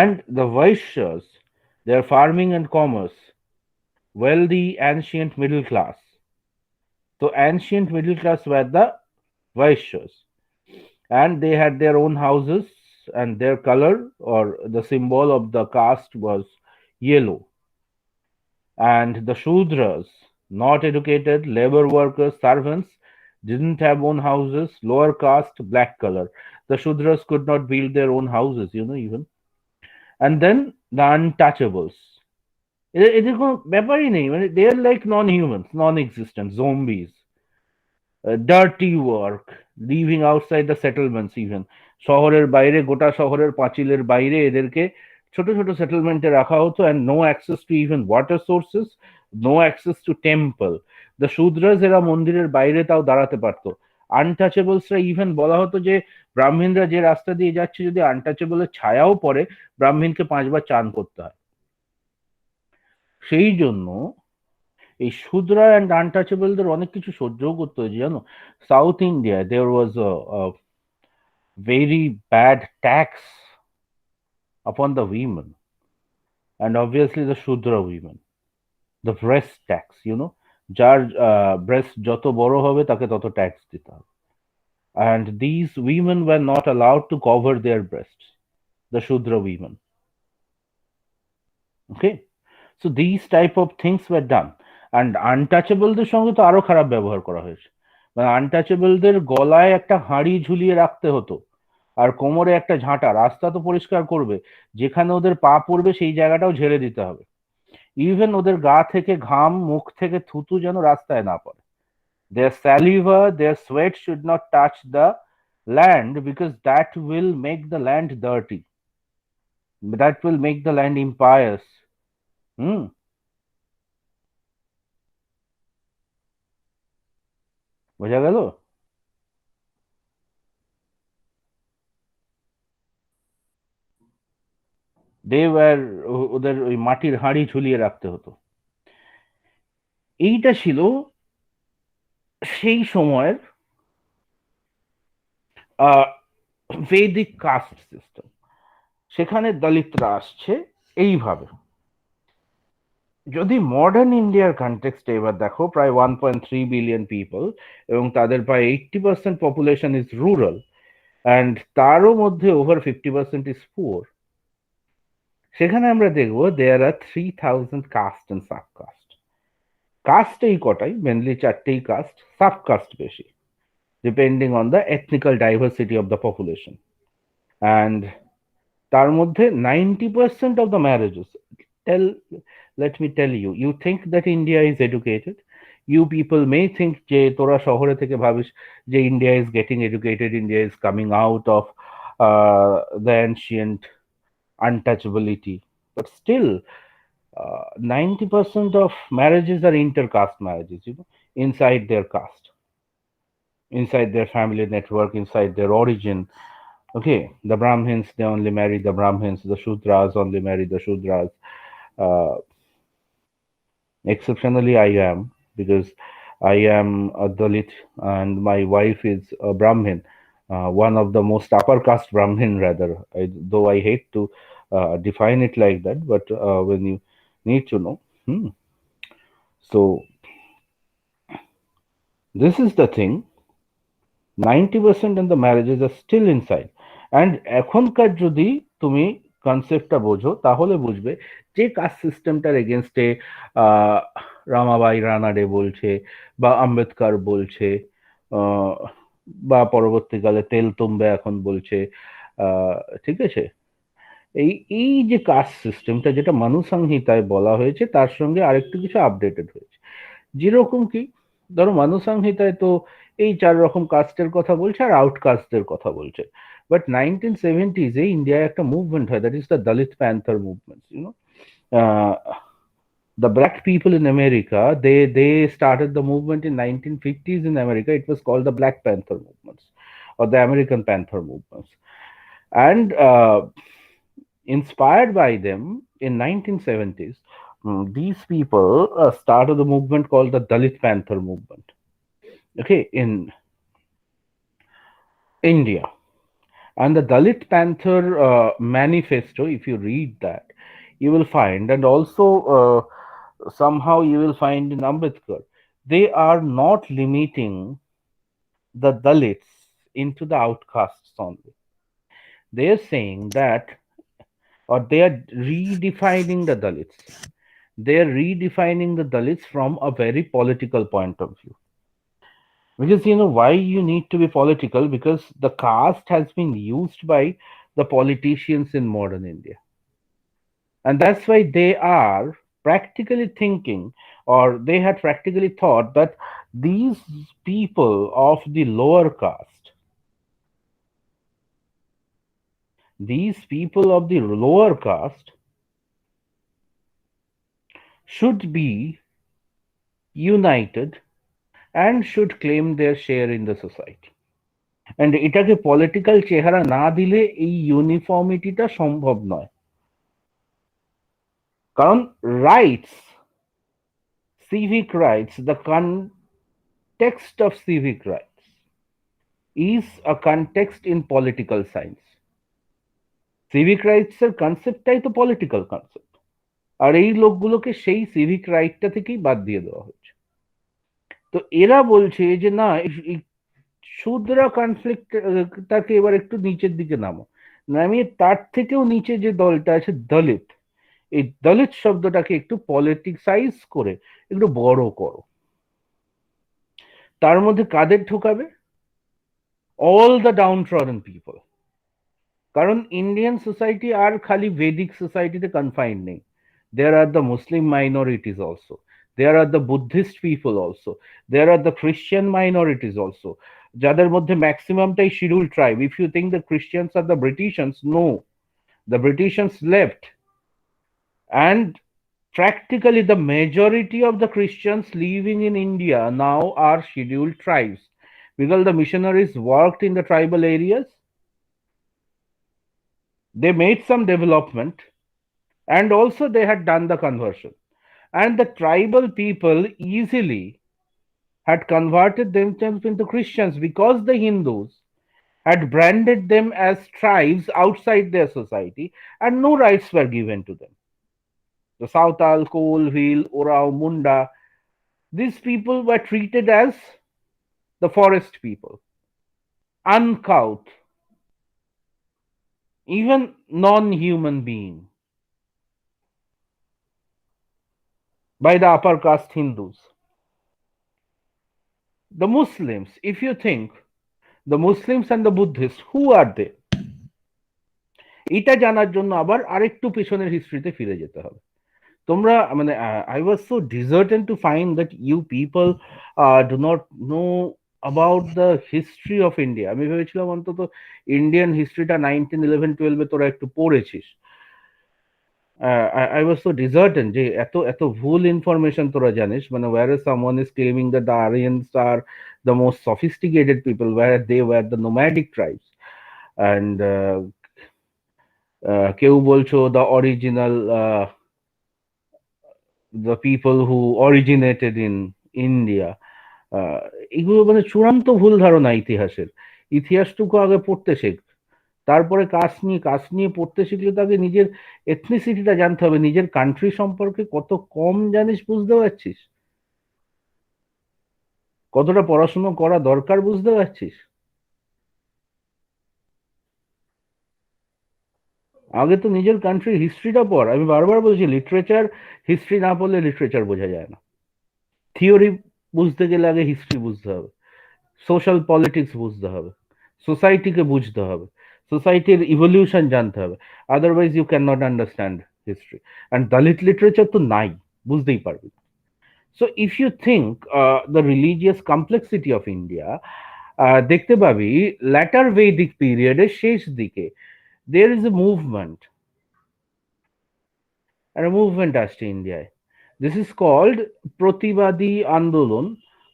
And the Vaishyas, their farming and commerce, wealthy ancient middle class. So ancient middle class were the Vaishyas, and they had their own houses, and their color or the symbol of the caste was yellow. And the Shudras, not educated, labor workers, servants, didn't have own houses, lower caste, black color. The Shudras could not build their own houses, even. And then the untouchables. এদের কোনো ব্যাপারই নেই, মানে they are like non-humans, non-existent zombies. Dirty work, living outside the settlements even. শহরের বাইরে, গোটা শহরের পাঁচিলের বাইরে এদেরকে ছোট ছোট সেটেলমেন্টে রাখা হতো, and no access to even water sources, no access to temple. The Shudras এরা মন্দিরের বাইরে তাও দাঁড়াতে পারতো। আনটাচেবলসরা ইভেন বলা হতো যে ব্রাহ্মণরা যে রাস্তা দিয়ে যাচ্ছে যদি আনটাচেবলের ছায়াও পড়ে, ব্রাহ্মণকে 5 বার চান করতে হয়। সেই জন্য এই শুদ্রা অ্যান্ড আনটাচেবলদের অনেক কিছু সহ্যও করতে হয়েছে, জানো। South India there was very bad tax upon the women, and obviously the Shudra women, the breast tax, যার ব্রেস্ট যত বড় হবে তাকে তত ট্যাক্স দিতে হবে, and these women were not allowed to cover their breasts, the Shudra women, okay. So these type of things were done, and আনটাচেবলদের সঙ্গে তো আরো খারাপ ব্যবহার করা হয়েছে। মানে আনটাচেবলদের গলায় একটা হাঁড়ি ঝুলিয়ে রাখতে হতো, আর কোমরে একটা ঝাঁটা। রাস্তা তো পরিষ্কার করবে, যেখানে ওদের পা পড়বে সেই জায়গাটাও ঝেড়ে দিতে হবে। ইভেন ওদের গা থেকে ঘাম, মুখ থেকে থুতু যেন রাস্তায় না পড়ে। Their saliva, their sweat should not touch the land, because that will make the land dirty, that will make the land impious. হুম, বোঝা গেল? দে ওয়্যার, ওদের ওই মাটির হাঁড়ি ঝুলিয়ে রাখতে হতো। এইটা ছিল সেই সময়ের ভেদিক কাস্ট সিস্টেম। সেখানে দলিতরা আসছে এইভাবে। যদি মডার্ন ইন্ডিয়ার কনটেক্সটে এবার দেখো, প্রায় 1.3 বিলিয়ন পিপল, এবং তাদের প্রায় 80% পপুলেশন ইজ রুরাল, অ্যান্ড তারও মধ্যে ওভার 50% ইজ পুয়ার। সেখানে আমরা দেখবো দেয়ার আর 3000 কাস্ট অ্যান্ড সাবকাস্ট। কাস্ট এই কটাই, মেনলি 4টেই কাস্ট, সাবকাস্ট বেশি, depending on the এথনিক্যাল diversity of the population. And তার মধ্যে 90% of the marriages, tell let me tell you, you think that India is educated, you people may think যে তোরা শহরে থেকে ভাবিস যে India is getting educated, India is coming out of the ancient untouchability, but still 90% of marriages are intercaste marriages, inside their caste, inside their family network, inside their origin. Okay, the Brahmins, they only marry the Brahmins, the Shudras only marry the Shudras. Uh, Exceptionally, I am, because I am a Dalit and my wife is a Brahmin, one of the most upper caste Brahmin, rather. Though I hate to define it like that, but when you need to know. So, this is the thing, 90% of the marriages are still inside. And এখনকার যদি তুমি কনসেপ্টটা বোঝো তাহলে বুঝবে যে caste সিস্টেমটার এগেনস্টে রামাবাই রানাডে বলছে, বা আম্বেদকর বলছে, আহ, বা পরবর্তীকালে তেলতুম্বে এখন বলছে, ঠিক আছে, এই এই যে কাস্ট সিস্টেমটা যেটা মানু সংহিতায় বলা হয়েছে তার সঙ্গে আরেকটু কিছু আপডেটেড হয়েছে। যেরকম কি, ধরো মানু সংহিতায় তো এই 4 রকম কাস্টের কথা বলছে আর আউটকাস্টদের কথা বলছে। বাট 1970s এ ইন্ডিয়ায় একটা মুভমেন্ট হয়, that is the Dalit panther movement, the black people in America, they started the movement in 1950s in America. It was called the Black Panther movements or the American Panther movements. And inspired by them in 1970s, these people started a movement called the Dalit Panther movement. Okay, in India. And the Dalit Panther manifesto, if you read that, you will find, and also somehow you will find in Ambedkar, they are not limiting the Dalits into the outcasts only. They are saying that, or they are redefining the Dalits. They are redefining the Dalits from a very political point of view. Because you know why you need to be political? Because the caste has been used by the politicians in modern India. And that's why they are practically thinking, or they had practically thought that these people of the lower caste, these people of the lower caste should be united and should claim their share in the society. And এটাকে political চেহারা না দিলে এই ইউনিফর্মিটিটা সম্ভব নয়। কারণ rights, civic rights, the context of civic rights is a context in political science. Civic rights এর কনসেপ্টটাই তো পলিটিক্যাল কনসেপ্ট, আর এই লোকগুলোকে সেই সিভিক রাইটটা থেকেই বাদ দিয়ে দেওয়া হচ্ছে। তো এরা বলছে যে না, এই শুদ্রা কনফ্লিক্ট তাকে এবার একটু নিচের দিকে নামিয়ে তার থেকেও নিচে যে দলটা আছে দলিত, এই দলিত শব্দটাকে একটু পলিটিক্সাইজ করে একটু বড় করো। তার মধ্যে কাদের ঢোকাবে? All the downtrodden people. কারণ ইন্ডিয়ান সোসাইটি আর খালি ভেদিক সোসাইটিতে কনফাইন্ড নেই। There are the Muslim minorities also, there are the Buddhist people also, there are the Christian minorities also, যাদের মধ্যে ম্যাক্সিমামটাই schedule tribe. If you think the Christians are the Britishans, no, the Britishans left, and practically the majority of the Christians living in India now are scheduled tribes, because the missionaries worked in the tribal areas. They made some development, and also they had done the conversion, and the tribal people easily had converted themselves into Christians because the Hindus had branded them as tribes outside their society and no rights were given to them. The Sautal, Kolvil, Orao, Munda, these people were treated as the forest people, uncouth, even non-human being by the upper caste Hindus. The Muslims, if you think, the Muslims and the Buddhists, who are they? এটা জানার জন্য আবার আরেকটু পেছনের হিস্ট্রিতে ফিরে যেতে হবে। তোমরা মানে I was so disheartened to find that you people do not know about the history of India. আমি ভেবেছিলাম অন্তত ইন্ডিয়ান হিস্ট্রিটা 1911-12 তোরা একটু পড়েছিস। I was so disheartened যে এত এত ভুল ইনফরমেশন তোরা জানিস, মানে whereas someone is claiming that the Aryans are the most sophisticated people, where they were the nomadic tribes, and কেউ বলছো the original the people who originated in India. এগুলো মানে চূড়ান্ত ভুল ধারণা ইতিহাসের। ইতিহাসটুকু আগে পড়তে শেখ, তারপরে কাজ নিয়ে পড়তে শিখলে তাকে নিজের এথনিসিটিটা জানতে হবে, নিজের কান্ট্রি সম্পর্কে কত কম জানিস বুঝতে পারছিস, কতটা পড়াশুনো করা দরকার বুঝতে পারছিস। আগে তো নিজের কান্ট্রির হিস্ট্রিটা পড়। আমি বারবার বলছি, লিটারেচার, হিস্ট্রি না পড়লে লিটারেচার বোঝা যায় না। থিওরি বুঝতে গেলে আগে হিস্ট্রি বুঝতে হবে, সোশ্যাল পলিটিক্স বুঝতে হবে, সোসাইটিকে বুঝতে হবে। সোসাইটির ইভলিউশন জানতে হবে, otherwise you can not understand history. And Dalit literature তো নাই, বুঝতেই পারবি। So if you think the religious complexity of India, দেখতে পাবি ল্যাটার ভেদিক পিরিয়ডের শেষ দিকে there is a movement, and a movement আসছে ইন্ডিয়ায়। This is called প্রতিবাদী আন্দোলন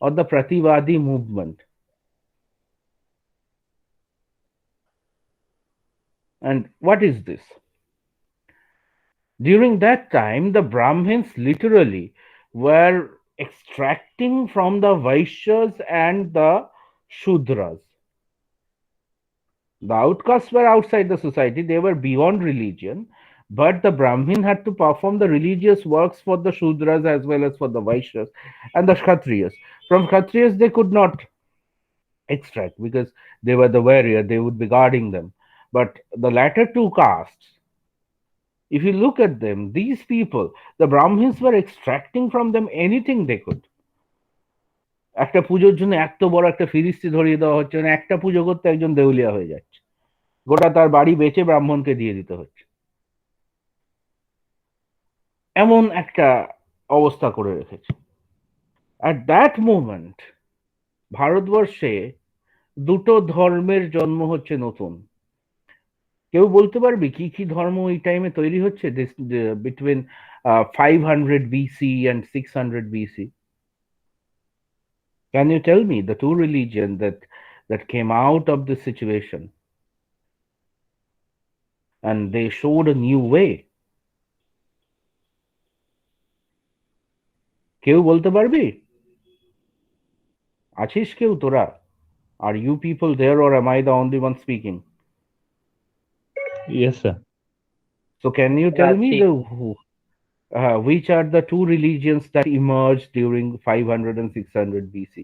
or the Prativadi movement. And what is this? During that time, the Brahmins literally were extracting from the Vaishyas and the Shudras. The outcasts were outside the society, they were beyond religion, but the Brahmin had to perform the religious works for the Shudras as well as for the Vaishyas and the Kshatriyas. From Kshatriyas, they could not extract because they were the warrior, they would be guarding them. But the latter two castes, if you look at them, these people, the Brahmins were extracting from them anything they could. একটা পুজোর জন্য এত বড় একটা ফিরিস্তি ধরিয়ে দেওয়া হচ্ছে, মানে একটা পুজো করতে একজন দেউলিয়া হয়ে যাচ্ছে, গোটা তার বাড়ি বেচে ব্রাহ্মণকে দিয়ে দিতে হচ্ছে, এমন একটা অবস্থা করে রেখেছে। অ্যাট দ্যাট মোমেন্ট ভারতবর্ষে দুটো ধর্মের জন্ম হচ্ছে নতুন। কেউ বলতে পারবি কি কি ধর্ম এই টাইমে তৈরি হচ্ছে between 500 BC and 600 BC? Can you tell me the two religion that came out of this situation and they showed a new way? কেউ বলতে পারবি? আছিস কেউ তোরা? Are you people there or am I the only one speaking? Yes, sir. So can you tell me which are the two religions that emerged during 500 and 600 BC?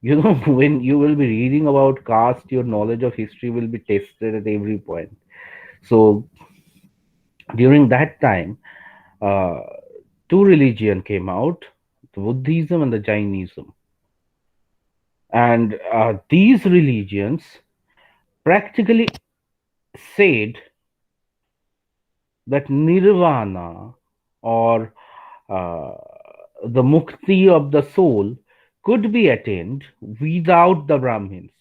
You know, when you will be reading about caste, your knowledge of history will be tested at every point. So during that time, uh, two religion came out, the Buddhism and the Jainism. And these religions practically said that nirvana or uh, the mukti of the soul could be attained without the Brahmins.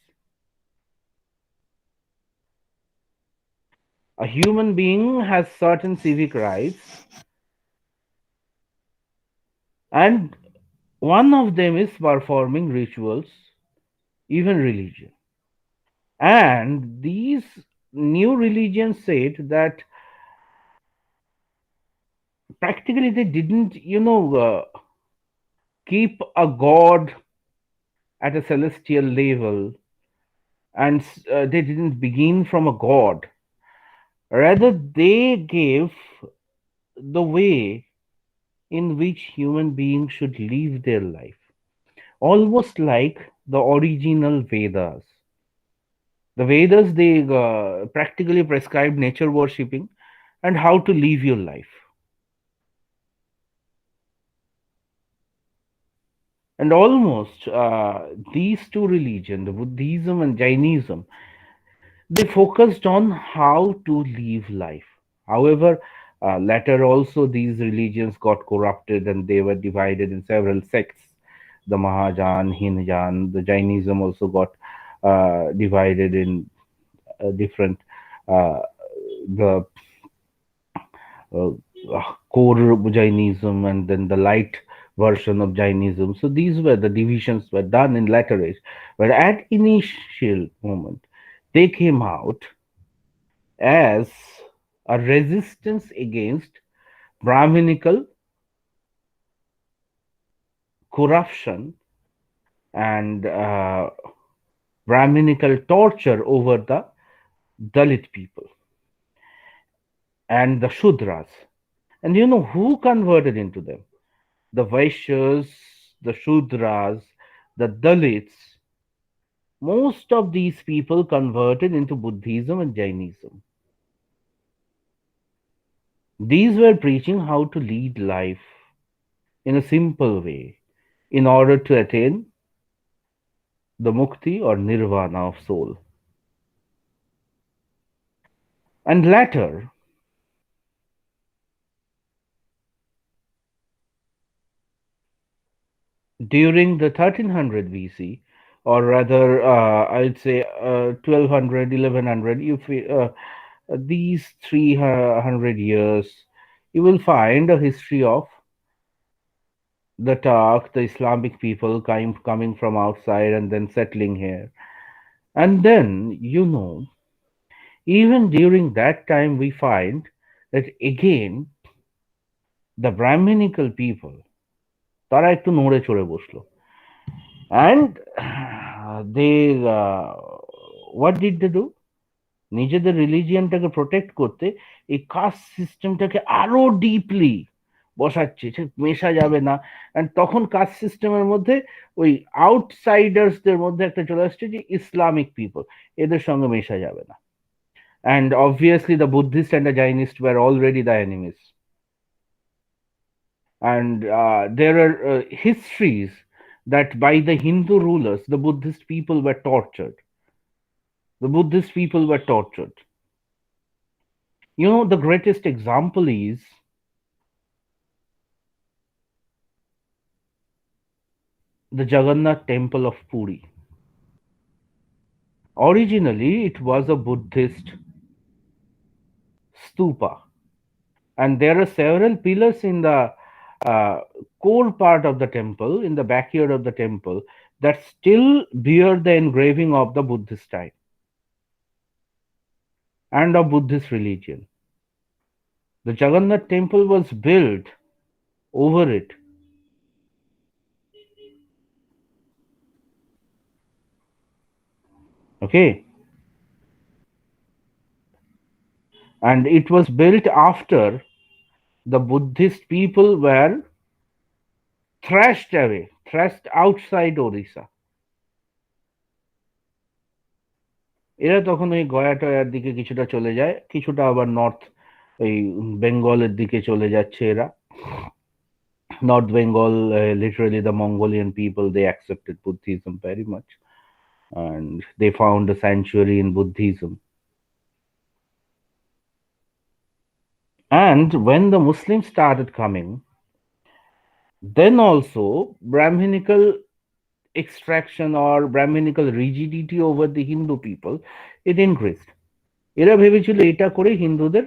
A human being has certain civic rights, and one of them is performing rituals, even religion. And these new religions said that practically they didn't, keep a god at a celestial level, and they didn't begin from a god. Rather, they gave the way in which human beings should live their life, almost like the original Vedas. The Vedas, they practically prescribe nature worshipping and how to live your life. And almost these two religions, the Buddhism and Jainism, they focused on how to live life. However, later also these religions got corrupted and they were divided in several sects. The Mahajan, Hinajan, the Jainism also got divided in different uh, the uh, core Jainism and then the light version of Jainism. So these were the divisions were done in later age, but at initial moment they came out as a resistance against Brahminical corruption and Brahminical torture over the Dalit people and the Shudras. And you know who converted into them? The Vaishyas, the Shudras, the Dalits. Most of these people converted into Buddhism and Jainism. These were preaching how to lead life in a simple way in order to attain the mukti or nirvana of soul. And later, during the 1300 BC, or rather, I'd say 1200, 1100, these 300 years, you will find a history of the Turk, the Islamic people coming from outside and then settling here. And then, even during that time, we find that again, the Brahminical people, তারা একটু নড়ে চড়ে বসলো। And they, what did they do? নিজেদের রিলিজিয়নটাকে protect করতে এই caste সিস্টেমটাকে আরো ডিপলি বসাচ্ছে, সে মেশা যাবে না। অ্যান্ড তখন কাস্ট সিস্টেমের মধ্যে ওই আউটসাইডার্সদের মধ্যে একটা চলে আসছে যে ইসলামিক পিপল, এদের সঙ্গে মেশা যাবে না। And obviously the Buddhist and the Jainist were already the enemies. And there are histories that by the Hindu rulers, the Buddhist people were tortured. The Buddhist people were tortured. The greatest example is the Jagannath temple of Puri. Originally, it was a Buddhist stupa, and there are several pillars in the uh, core part of the temple, in the backyard of the temple, that still bear the engraving of the Buddhist time and of Buddhist religion. The Jagannath temple was built over it. Okay, and it was built after the Buddhist people were thrashed outside Orissa. এরা তখন ওই গয়া টয়ার দিকে কিছুটা চলে যায়, কিছুটা আবার north ওই বেঙ্গলের দিকে চলে যাচ্ছে এরা। North Bengal, literally the Mongolian people, they accepted Buddhism very much, and they found a sanctuary in Buddhism. And when the Muslims started coming, then also Brahminical extraction or Brahminical rigidity over the Hindu people, it increased. এরা ভেবেছিল এটা করে হিন্দুদের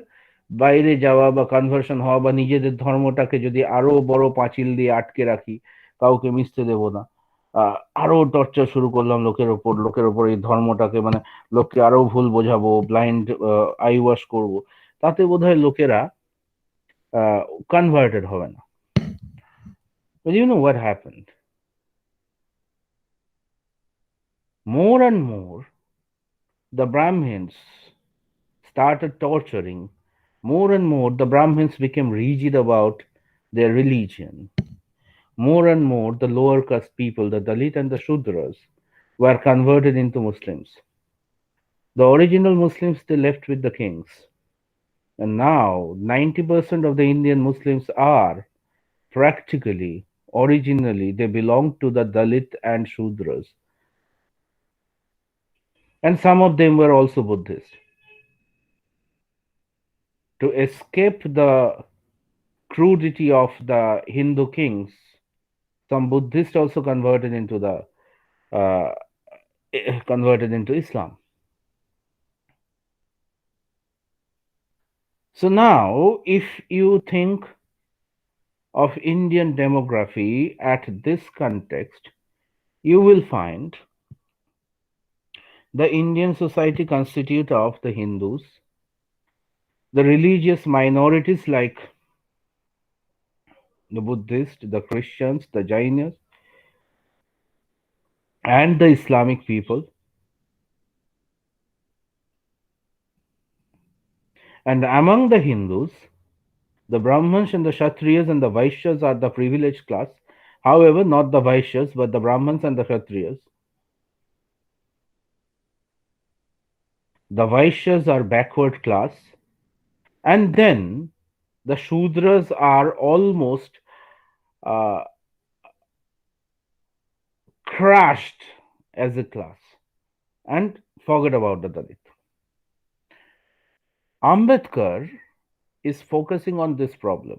বাইরে যাওয়া বা conversion হওয়া বা নিজেদের ধর্মটাকে যদি আরো বড় পাঁচিল দিয়ে আটকে রাখি, কাউকে মিশতে দেব না, আরো টর্চার শুরু করলাম লোকের ওপর এই ধর্মটাকে, মানে লোককে আরো ভুল বোঝাবো, ব্লাইন্ড আই ওয়াশ করবো, তাতে বোধহয় লোকেরা কনভার্টেড হবে না। But you know what happened? More and more, the Brahmins started torturing. More and more, the Brahmins became rigid about their religion. More and more, the lower caste people, the Dalit and the Shudras, were converted into Muslims. The original Muslims, they left with the kings. And now, 90% of the Indian Muslims are practically, originally, they belong to the Dalit and Shudras. And some of them were also Buddhist. To escape the crudity of the Hindu kings, some Buddhists also uh, converted into Islam. So now, if you think of Indian demography at this context, you will find the Indian society constitute of the Hindus, the religious minorities like the Buddhists, the Christians, the Jainas, and the Islamic people. And among the Hindus, the Brahmins and the Kshatriyas and the Vaishyas are the privileged class. However, not the Vaishyas, but the Brahmins and the Kshatriyas. The Vaishyas are backward class. And then the Shudras are almost uh, crushed as a class. And forget about the Dalit. Ambedkar is focusing on this problem.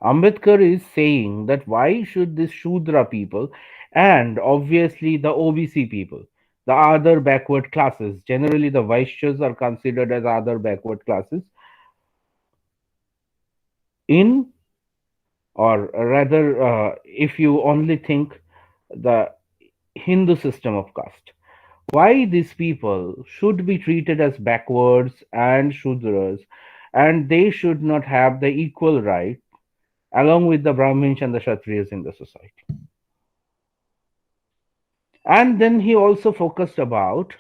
Ambedkar is saying that why should this Shudra people and obviously the OBC people, the other backward classes, generally the Vaishyas are considered as other backward classes in, or rather, if you only think the Hindu system of caste, why these people should be treated as backwards and Shudras and they should not have the equal right along with the Brahmins and the Kshatriyas in the society. And then he also focused about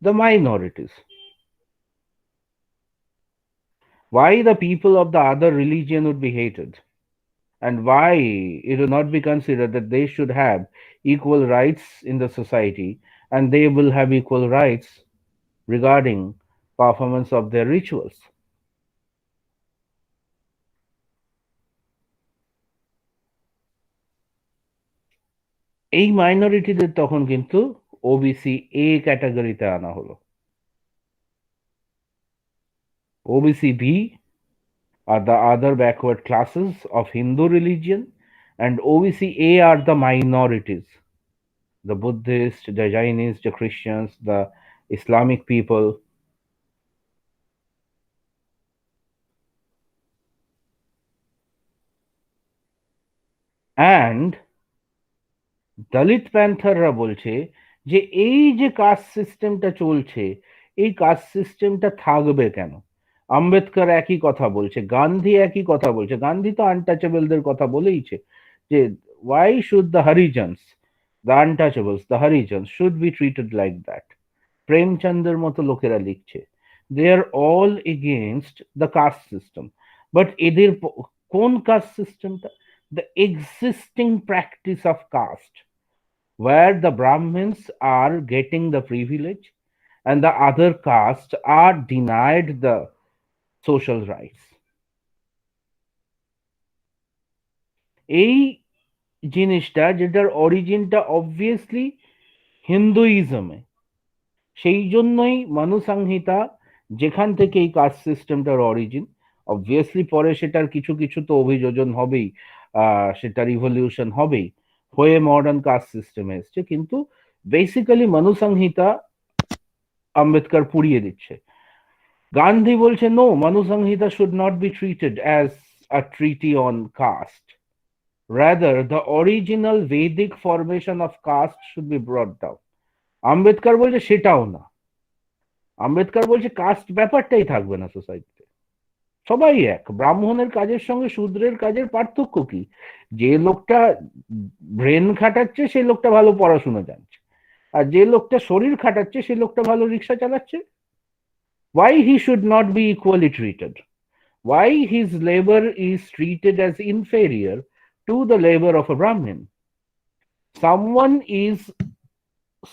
the minorities. Why the people of the other religion would be hated, and why it would not be considered that they should have equal rights in the society and they will have equal rights regarding performance of their rituals. এই মাইনরিটিদের তখন কিন্তু OBC A ক্যাটাগরিতে আনা হলো। OBC B are the other backward classes of Hindu religion, and OVCA are the minorities, the Buddhists, the Jainists, the Christians, the Islamic people. And দলিত প্যান্থাররা বলছে যে এই যে কাস্ট সিস্টেমটা চলছে, এই কাস্ট সিস্টেমটা থাকবে কেন? আম্বেদকর একই কথা বলছে, গান্ধী একই কথা বলছে। গান্ধী তো আনটাচেবলদের কথা বলেইছে যে why should the Harijans, the untouchables, the Harijans should be treated like that. প্রেমচন্দের মতো লোকেরা লিখছে they are all against the caste system. But এদের কোন কাস্ট সিস্টেমটা? The existing practice of caste where the Brahmins are getting the privilege and the other castes are denied the social rights. এই জিনিসটা যেটার অরিজিনটা obviously হিন্দুইজমে, সেই জন্যই মনু সংহিতা যেখান থেকে এই কাস্ট সিস্টেমটার অরিজিন, অবভিয়াসলি পরে সেটার কিছু কিছু তো অভিযোজন হবেই, সেটার ইভলিউশন হবেই, হয়ে মডার্ন কাস্ট সিস্টেমে এসছে, কিন্তু বেসিক্যালি মনু সংহিতা আম্বেদকর পুড়িয়ে দিচ্ছে। গান্ধী বলছে no, Manu Samhita should not be treated as a treaty on caste, rather the original Vedic formation of caste should be brought down. Ambedkar বলছে সেটাও না, আম্বেদকর বলছে কাস্ট ব্যাপারটাই থাকবে না সোসাইটিতে, সবাই এক, ব্রাহ্মণের কাজের সঙ্গে শূদ্রের কাজের পার্থক্য কি? যে লোকটা ব্রেন খাটাচ্ছে সেই লোকটা ভালো পড়াশোনা জানছে, আর যে লোকটা শরীর খাটাচ্ছে সেই লোকটা ভালো রিক্সা চালাচ্ছে। Why he should not be equally treated? Why his labor is treated as inferior to the labor of a Brahmin? Someone is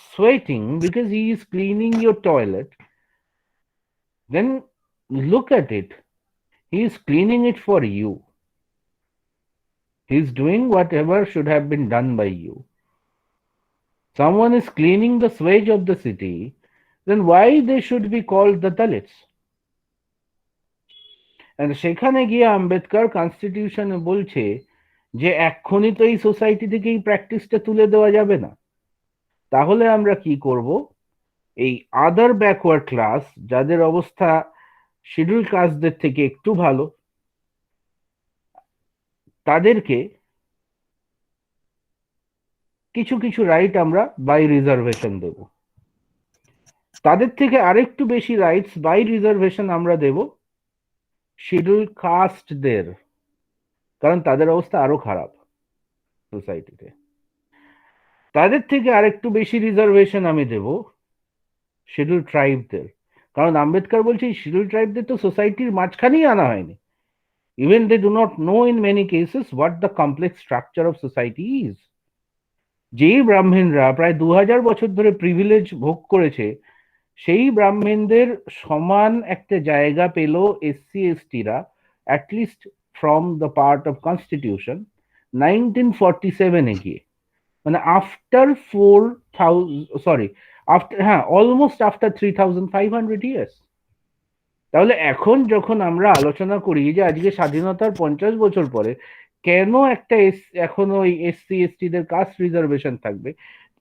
sweating because he is cleaning your toilet, then look at it. He is cleaning it for you. He is doing whatever should have been done by you. Someone is cleaning the sewage of the city, then why they should be called the Dalits? And সেখানে গিয়ে আম্বেদকর কনস্টিটিউশনে বলছে যে এক্ষুনি তো এই society থেকে এই প্র্যাকটিসটা তুলে দেওয়া যাবে না, তাহলে আমরা কি করব? এই আদার ব্যাকওয়ার্ড ক্লাস, যাদের অবস্থা শিডিউল কাস্টদের থেকে একটু ভালো, তাদেরকে কিছু কিছু রাইট আমরা বাই রিজার্ভেশন দেব, তাদের থেকে আরেকটু বেশি রাইটস বাই রিজার্ভেশন আমরা দেব শিডিউল কাস্টদের, কারণ তাদের অবস্থা আরো খারাপ সোসাইটিতে। তাদের থেকে আরেকটু বেশি রিজার্ভেশন আমি দেব শিডিউল ট্রাইবদের, কারণ আম্বেদকর বলছে শিডিউল ট্রাইবদের তো সোসাইটির মাঝখানেই আনা হয়নি। Even they do not know in many cases what the complex structure of society is. যেই ব্রাহ্মণরা প্রায় 2000 বছর ধরে প্রিভিলেজ ভোগ করেছে, সেই ব্রাহ্মণদের সমান একটা জায়গা পেল এসসি এসটিরা, at least from the part of constitution 1947-এ গিয়ে, মানে আফটার 4000, সরি, আফটার, হ্যাঁ, অলমোস্ট আফটার 3500 ইয়ার্স। তাহলে এখন যখন আমরা আলোচনা করি যে আজকে স্বাধীনতার 50 বছর পরে কেন একটা এখনো ওই এসসি এসটি দের কাস্ট রিজার্ভেশন থাকবে,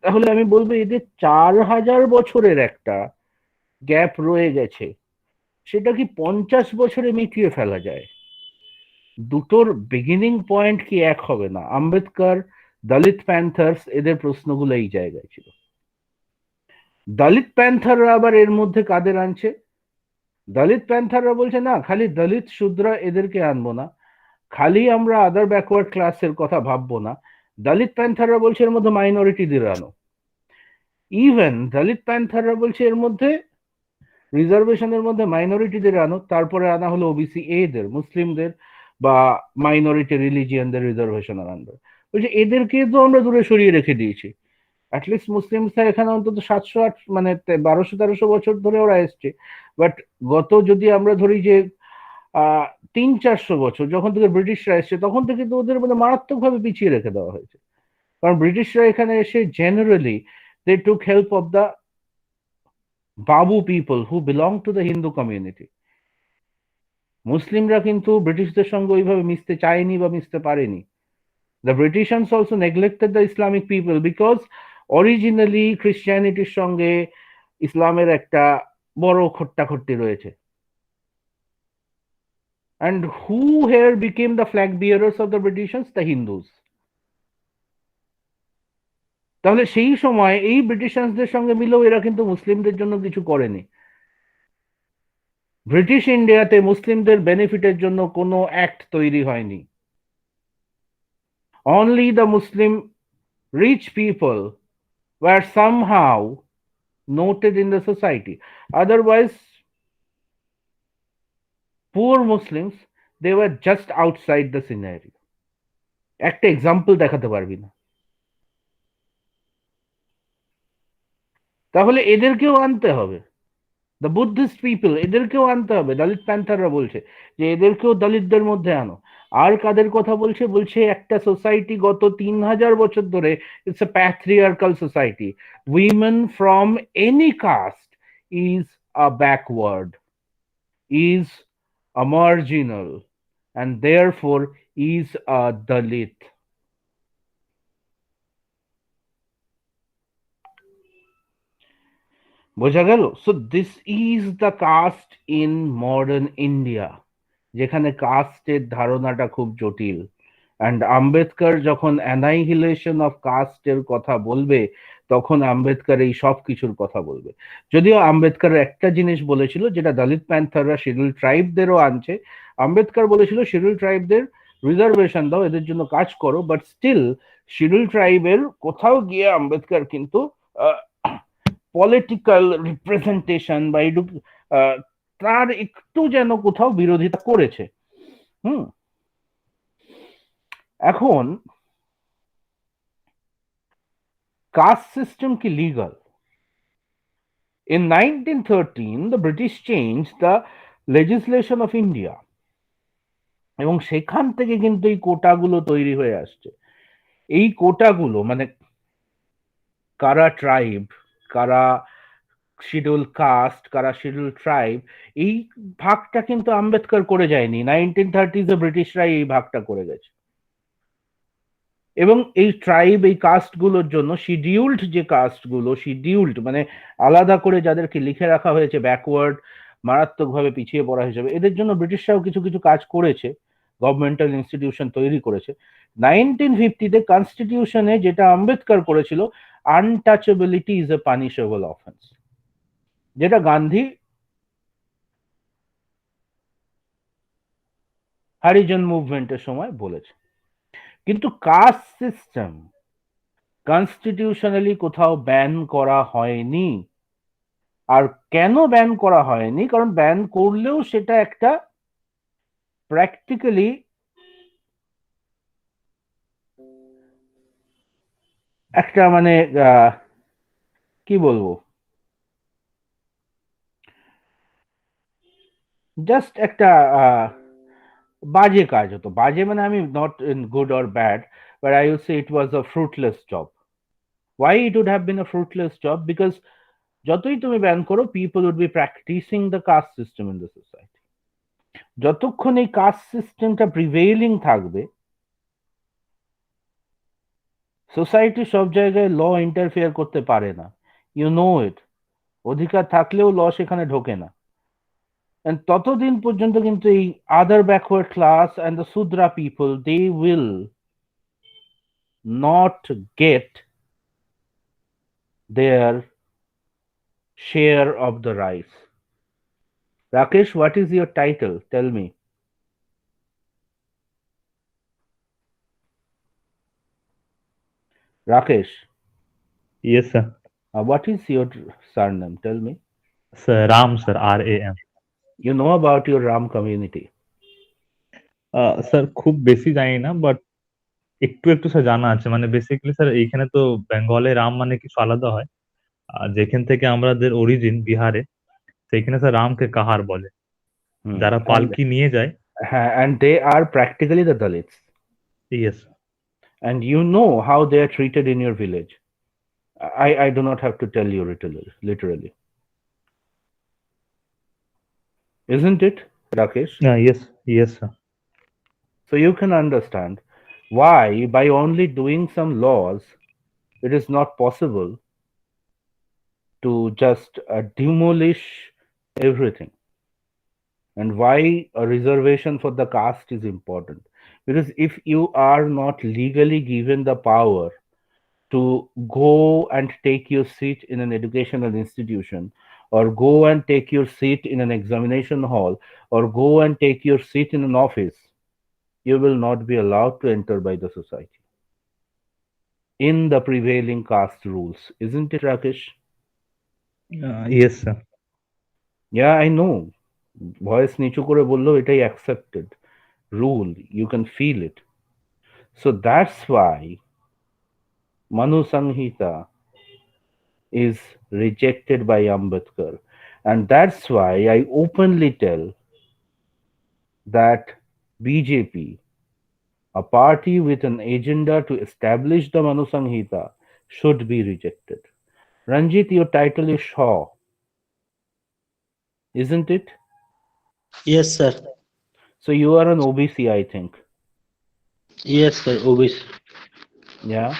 তাহলে আমি বলবো এদের 4000 বছরের একটা গ্যাপ রয়ে গেছে, সেটা কি 50 বছরে মিটিয়ে ফেলা যায়? দুটোর বিগিনিং পয়েন্ট কি এক হবে না? আম্বেদকর, দলিত প্যান্থার্স, এদের প্রশ্নগুলো এই জায়গায় ছিল। দলিত প্যান্থাররা আবার এর মধ্যে কাদের আনছে? দলিত প্যান্থাররা বলছে না খালি দলিত শূদ্র এদেরকে আনবো না, খালি আমরা আদার ব্যাকওয়ার্ড ক্লাসের কথা ভাববো না, দলিত প্যান্থাররা বলছে এর মধ্যে মাইনরিটিদের আনো। ইভেন দলিত প্যান্থাররা বলছে এর মধ্যে রিজার্ভেশনের মধ্যে মাইনরিটিদের আনো, তারপরে আনা হলো ওবিসি এদের, মুসলিমদের বা মাইনরিটি রিলিজিয়ানদের রিজার্ভেশন আনবে। বলছে এদেরকে তো আমরা দূরে সরিয়ে রেখে দিয়েছি, অ্যাটলিস্ট মুসলিমরা এখানে অন্তত 700 8 মানে 1200 1300 বছর ধরে ওরা এসছে। বাট গত যদি আমরা ধরি যে 300 400 বছর যখন থেকে ব্রিটিশরা এসছে তখন থেকে তো ওদের মানে মারাত্মকভাবে পিছিয়ে রেখে দেওয়া হয়েছে। কারণ ব্রিটিশরা এখানে এসে generally they took help of the babu people who belong to the Hindu community. মুসলিমরা কিন্তু ব্রিটিশদের সঙ্গে ওইভাবে মিশতে চায়নি বা মিশতে পারেনি। The Britishans also neglected the Islamic people because originally খ্রিস্টানিটির সঙ্গে ইসলামের একটা বড় খট্টাখট্টি রয়েছে। And who here became the flag bearers of the Britishans? The Hindus. তাহলে সেই সময় এই ব্রিটিশানসদের সঙ্গে মিলেও এরা কিন্তু মুসলিমদের জন্য কিছু করেনি। ব্রিটিশ ইন্ডিয়াতে মুসলিমদের বেনিফিটের জন্য কোনো অ্যাক্ট তৈরি হয়নি। Only the Muslim rich people were somehow noted in the society. Otherwise, poor Muslims, they were just outside the scenario. একটা এক্সাম্পল দেখাতে পারবি না। তাহলে এদেরকেও আনতে হবে, দ্য বুদ্ধিস্ট পিপল এদেরকেও আনতে হবে। দলিত প্যান্থাররা বলছে যে এদেরকেও দলিতদের মধ্যে আনো। আর কাদের কথা বলছে? বলছে একটা সোসাইটি গত 3000 বছর ধরে it's a patriarchal society, women from any caste is a backward, is a marginal, and therefore is a Dalit. বোঝা গেল? So this is the caste in modern India, যেখানে কাস্টের ধারণাটা খুব জটিল। অ্যান্ড আম্বেদকর যখন অ্যানাইহিলেশন অফ কাস্টের কথা বলবে তখন আম্বেদকর এই সব কিছুর কথা বলবে। যদিও আম্বেদকর একটা জিনিস বলেছিল যেটা দলিত প্যান্থাররা শিডিউল ট্রাইবদেরও আনছে, আম্বেদকর বলেছিল শিডিউল ট্রাইবদের রিজার্ভেশন দাও, এদের জন্য কাজ করো, বাট স্টিল শিডিউল ট্রাইবের কোথাও গিয়ে আম্বেদকর কিন্তু পলিটিক্যাল রিপ্রেজেন্টেশন বা তার একটু যেন কোথাও বিরোধিতা করেছে। হুম, এখন কাস্ট সিস্টেম কি legal? In 1913, the British changed the legislation of India, এবং সেখান থেকে কিন্তু এই কোটাগুলো তৈরি হয়ে আসছে। এই কোটাগুলো মানে কারা ট্রাইব, কারা শিডিউল কাস্ট, কারা শিডিউল ট্রাইব, এই ভাগটা কিন্তু আম্বেদকর করে যায়নি। 1930s ব্রিটিশরাই এই ভাগটা করে গেছে। এবং এই ট্রাইব, এই কাস্টগুলোর জন্য শিডিউলড যে কাস্টগুলো, শিডিউলড মানে আলাদা করে যাদেরকে লিখে রাখা হয়েছে ব্যাকওয়ার্ড, মারাত্মকভাবে পিছিয়ে পড়া হিসেবে, এদের জন্য ব্রিটিশরাও কিছু কিছু কাজ করেছে, গভর্নমেন্টাল ইনস্টিটিউশন তৈরি করেছে। 1950-তে কনস্টিটিউশনে যেটা আম্বেদকর করেছিল, untouchability is a punishable offence, যেটা গান্ধী হরিজন মুভমেন্টের সময় বলেছে। কিন্তু কাস্ট সিস্টেম কনস্টিটিউশনালি কোথাও ব্যান করা হয়নি। আর কেন ব্যান করা হয়নি? কারণ ব্যান করলেও সেটা একটা প্র্যাকটিক্যালি একটা মানে কি বলবো, জাস্ট একটা বাজে কাজ হতো। বাজে মানে আমি not in good or bad, but I would say it was a fruitless job. Why it would have been a fruitless job? Because যতই তুমি ব্যান করো, people would be practising the caste system in the society. যতক্ষণ এই caste সিস্টেমটা prevailing থাকবে, society সব জায়গায় ল interfere করতে পারে না। ইউ নো ইট। অধিকার থাকলেও ল সেখানে ঢোকে না। And ততদিন পর্যন্ত কিন্তু এই other backward class and the Sudra people, they will not get their share of the rice. Rakesh, what is your title? Tell me. Rakesh, Yes, sir. what is your surname? Tell me. Sir, Ram, sir, RAM. You know about your Ram community. Sir খুব বেশি জানি না, but একটু একটু sir জানা আছে। মানে basically sir এইখানে তো বেঙ্গলে রাম মানে কিছু আলাদা হয়। আর যেখান থেকে আমাদের অরিজিন বিহারে, সেইখানে স্যার রামকে কাহার বলে, Hmm. যারা পালকি নিয়ে যায়। And they are practically the Dalits. Yes. And you know how they are treated in your village. I do not have to tell you literally. Isn't it, Rakesh? Yes, yes sir. So you can understand why, by only doing some laws, it is not possible to just demolish everything, and why a reservation for the caste is important. Because if you are not legally given the power to go and take your seat in an educational institution, or go and take your seat in an examination hall, or go and take your seat in an office, you will not be allowed to enter by the society in the prevailing caste rules. Isn't it, Rakesh? Yes sir. Yeah, I know. Voice নিচু করে বললেও এটাই accepted rule. You can feel it. So that's why Manu Sanhita is rejected by Ambedkar. And that's why I openly tell that BJP, a party with an agenda to establish the Manu Sanhita, should be rejected. Ranjit, your title is Shaw, isn't it? Yes, sir. So you are an OBC, I think. Yes, sir. Obvious. Yeah.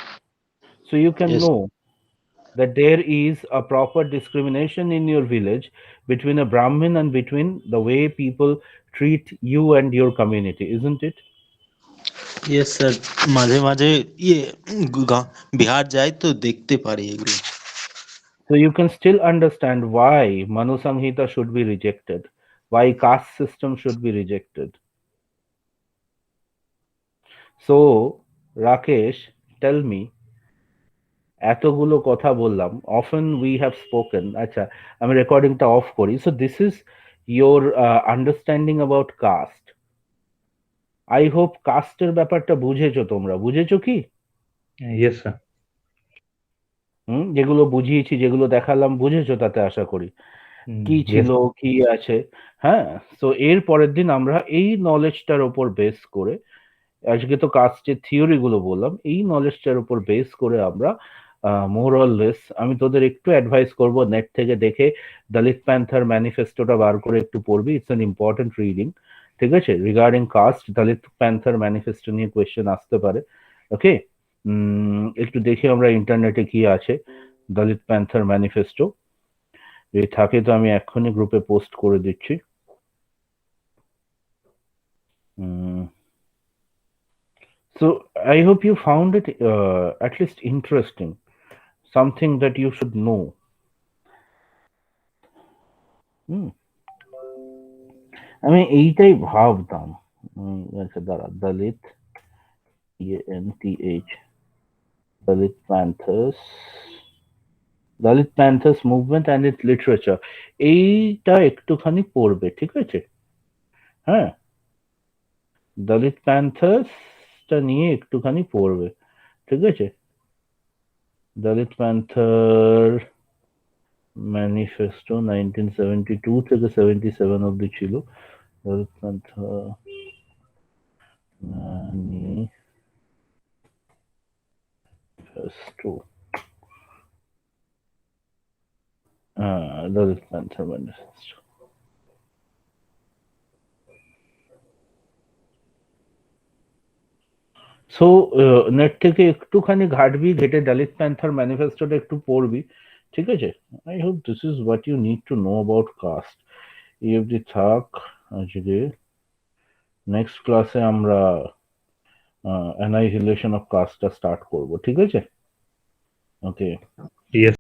So you can Yes. know that there is a proper discrimination in your village between a Brahmin and between the way people treat you and your community, isn't it? Yes, sir. মাঝে মাঝে ইয়ে বিহার যাই তো দেখতে পারি এগুলো। So you can still understand why Manu Samhita should be rejected, why caste system should be rejected. So, Rakesh, tell me, এতগুলো কথা বললাম, often we have spoken, আচ্ছা আমি রেকর্ডিংটা অফ করি। So this is your understanding about caste. I hope কাস্টের ব্যাপারটা বুঝেছো, তোমরা বুঝেছো কি? Yes sir. যেগুলো বুঝিয়েছি, যেগুলো দেখালাম, বুঝেছো তাতে আশা করি কি ইয়েস। ছিল, কি আছে। হ্যাঁ, তো এর পরের দিন আমরা এই নলেজটার উপর বেস করে, আজকে তো কাস্টের থিওরি গুলো বললাম, এই নলেজটার উপর বেস করে আমরা মোর অর লেস, আমি তোদের একটু অ্যাডভাইস করব নেট থেকে দেখে দলিত প্যান্থার ম্যানিফেস্টোটা বার করে একটু পড়বি। It's an important reading. ঠিক আছে, রিগার্ডিং কাস্ট দলিত প্যান্থার ম্যানিফেস্টো নিয়ে কোয়েশ্চেন আসতে পারে। ওকে, একটু দেখি আমরা ইন্টারনেটে কি আছে দলিত প্যান্থার ম্যানিফেস্টো। যদি থাকে তো আমি এক্ষুনি গ্রুপে পোস্ট করে দিচ্ছি। So I hope you found it at least interesting, something that you should know. হুম, আমি এইটাই ভাবতাম। আচ্ছা দাঁড়া, দলিত, ENTH, Dalit Panthers, Dalit Panthers movement and it's literature, এইটা একটুখানি পড়বে, ঠিক আছে? হ্যাঁ, দলিত প্যান্থার্সটা নিয়ে একটুখানি পড়বে, ঠিক আছে? দলিত প্যান্থার ম্যানিফেস্টো 1972 থেকে 77 অব্দি ছিল। দলিত প্যান্থার ম্যানিফেস্টো, দলিত প্যান্থার ম্যানিফেস্টো। সো নেট থেকে একটুখানি ঘাটবি, ঘেটে দলিত প্যান্থার ম্যানিফেস্টোটা একটু পড়বি, ঠিক আছে? I hope this is what you need to know about caste. এই অবধি থাক আজকে। নেক্সট ক্লাসে আমরা অ্যানাইহিলেশন অফ কাস্টটা স্টার্ট করব, ঠিক আছে? ওকে। ইয়েস